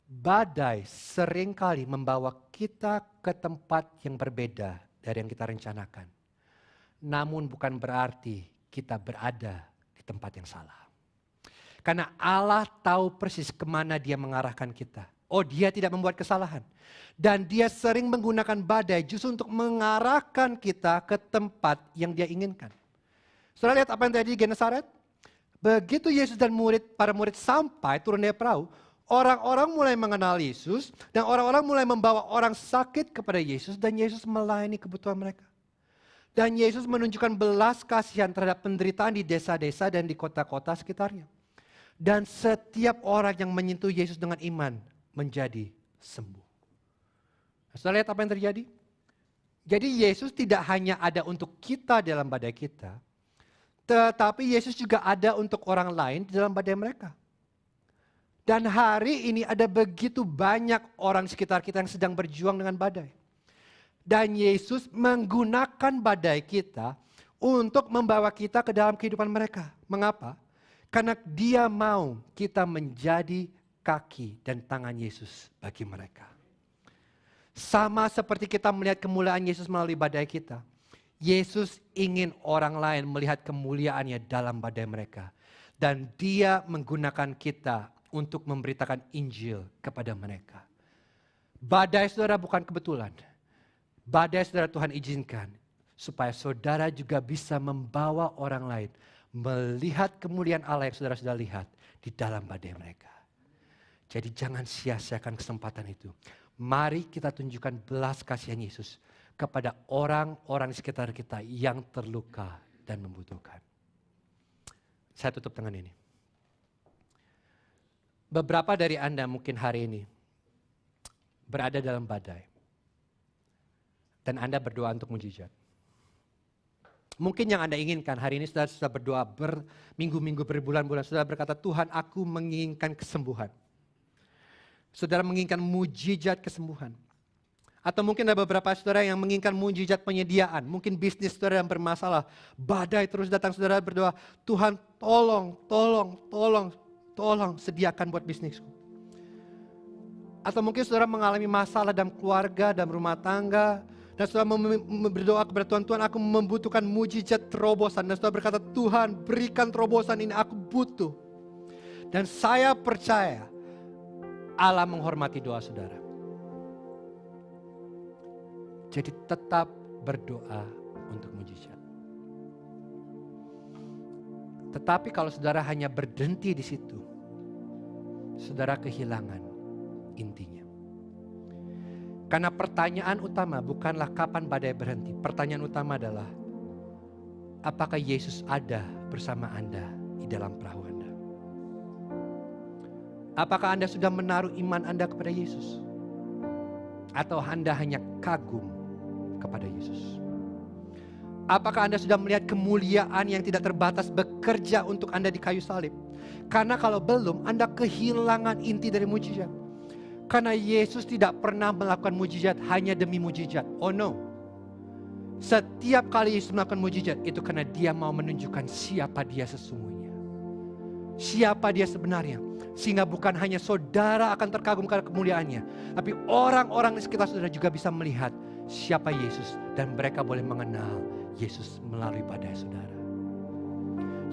Speaker 1: Badai seringkali membawa kita ke tempat yang berbeda dari yang kita rencanakan. Namun bukan berarti kita berada di tempat yang salah. Karena Allah tahu persis kemana dia mengarahkan kita. Oh, dia tidak membuat kesalahan. Dan dia sering menggunakan badai justru untuk mengarahkan kita ke tempat yang dia inginkan. Saudara lihat apa yang terjadi di Genesaret? Begitu Yesus dan para murid sampai turun dari perahu, orang-orang mulai mengenal Yesus dan orang-orang mulai membawa orang sakit kepada Yesus dan Yesus melayani kebutuhan mereka. Dan Yesus menunjukkan belas kasihan terhadap penderitaan di desa-desa dan di kota-kota sekitarnya. Dan setiap orang yang menyentuh Yesus dengan iman menjadi sembuh. Saudara lihat apa yang terjadi? Jadi Yesus tidak hanya ada untuk kita dalam badai kita, tetapi Yesus juga ada untuk orang lain di dalam badai mereka. Dan hari ini ada begitu banyak orang sekitar kita yang sedang berjuang dengan badai. Dan Yesus menggunakan badai kita untuk membawa kita ke dalam kehidupan mereka. Mengapa? Karena dia mau kita menjadi kaki dan tangan Yesus bagi mereka. Sama seperti kita melihat kemuliaan Yesus melalui badai kita. Yesus ingin orang lain melihat kemuliaannya dalam badai mereka. Dan dia menggunakan kita untuk memberitakan Injil kepada mereka. Badai saudara bukan kebetulan. Badai saudara Tuhan izinkan supaya saudara juga bisa membawa orang lain melihat kemuliaan Allah yang saudara sudah lihat di dalam badai mereka. Jadi jangan sia-siakan kesempatan itu. Mari kita tunjukkan belas kasihan Yesus kepada orang-orang di sekitar kita yang terluka dan membutuhkan. Saya tutup dengan ini. Beberapa dari Anda mungkin hari ini berada dalam badai. Dan Anda berdoa untuk mujizat. Mungkin yang Anda inginkan hari ini sudah berdoa berminggu-minggu, berbulan-bulan. Saudara berkata, Tuhan aku menginginkan kesembuhan. Saudara menginginkan mujizat kesembuhan. Atau mungkin ada beberapa saudara yang menginginkan mujizat penyediaan. Mungkin bisnis saudara yang bermasalah. Badai terus datang, saudara berdoa, Tuhan tolong sediakan buat bisnisku. Atau mungkin saudara mengalami masalah dalam keluarga, dalam rumah tangga. Dan saudara berdoa kepada Tuhan, Tuhan aku membutuhkan mujizat terobosan. Dan saudara berkata, Tuhan berikan terobosan ini, aku butuh. Dan saya percaya Allah menghormati doa saudara. Jadi tetap berdoa untuk mujizat. Tetapi kalau saudara hanya berhenti di situ, saudara kehilangan intinya. Karena pertanyaan utama bukanlah kapan badai berhenti. Pertanyaan utama adalah, apakah Yesus ada bersama Anda di dalam perahu Anda? Apakah Anda sudah menaruh iman Anda kepada Yesus? Atau Anda hanya kagum kepada Yesus? Apakah Anda sudah melihat kemuliaan yang tidak terbatas bekerja untuk Anda di kayu salib? Karena kalau belum, Anda kehilangan inti dari mujizat. Karena Yesus tidak pernah melakukan mujizat hanya demi mujizat. Oh no. Setiap kali Yesus melakukan mujizat itu karena dia mau menunjukkan siapa dia sesungguhnya. Siapa dia sebenarnya. Sehingga bukan hanya saudara akan terkagum karena kemuliaannya. Tapi orang-orang di sekitar saudara juga bisa melihat siapa Yesus. Dan mereka boleh mengenal Yesus melalui badai saudara.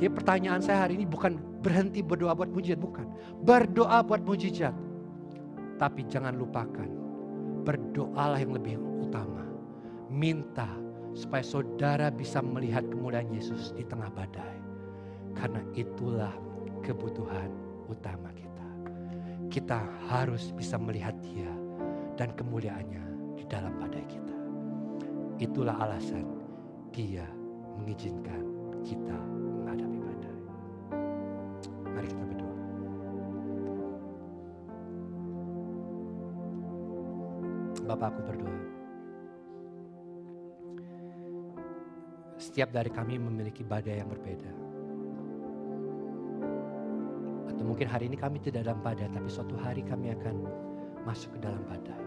Speaker 1: Jadi pertanyaan saya hari ini bukan berhenti berdoa buat mujizat. Bukan. Berdoa buat mujizat. Tapi jangan lupakan, berdoalah yang lebih utama. Minta supaya saudara bisa melihat kemuliaan Yesus di tengah badai. Karena itulah kebutuhan utama kita. Kita harus bisa melihat Dia dan kemuliaannya di dalam badai kita. Itulah alasan Dia mengizinkan kita menghadapi badai. Mari kita berdoa. Bapak, aku berdoa. Setiap dari kami memiliki badai yang berbeda. Atau mungkin hari ini kami tidak dalam badai, tapi suatu hari kami akan masuk ke dalam badai.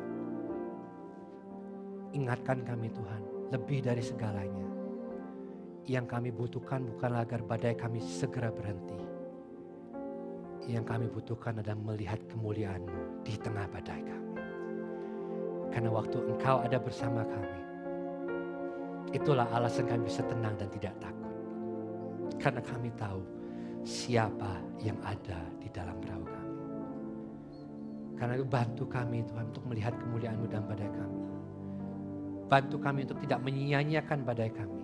Speaker 1: Ingatkan kami Tuhan, lebih dari segalanya. Yang kami butuhkan bukanlah agar badai kami segera berhenti. Yang kami butuhkan adalah melihat kemuliaan-Mu di tengah badai kami. Karena waktu Engkau ada bersama kami, itulah alasan kami bisa tenang dan tidak takut. Karena kami tahu siapa yang ada di dalam perahu kami. Karena itu bantu kami Tuhan untuk melihat kemuliaan-Mu dalam badai kami. Bantu kami untuk tidak menyia-nyiakan badai kami.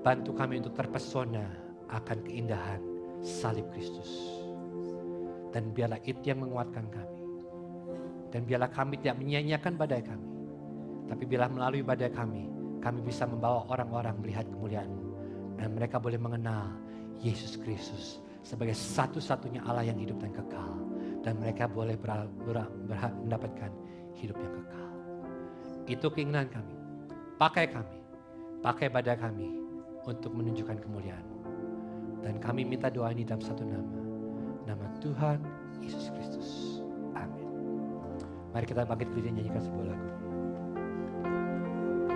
Speaker 1: Bantu kami untuk terpesona akan keindahan salib Kristus. Dan biarlah itu yang menguatkan kami. Dan biarlah kami tidak menyia-nyiakan badai kami. Tapi biarlah melalui badai kami bisa membawa orang-orang melihat kemuliaan-Mu. Dan mereka boleh mengenal Yesus Kristus sebagai satu-satunya Allah yang hidup dan kekal. Dan mereka boleh mendapatkan hidup yang kekal. Itu keinginan kami. Pakai badai kami untuk menunjukkan kemuliaan-Mu. Dan kami minta doa ini dalam satu nama. Nama Tuhan Yesus Kristus. Amin. Mari kita bangkit berdiri nyanyikan sebuah lagu.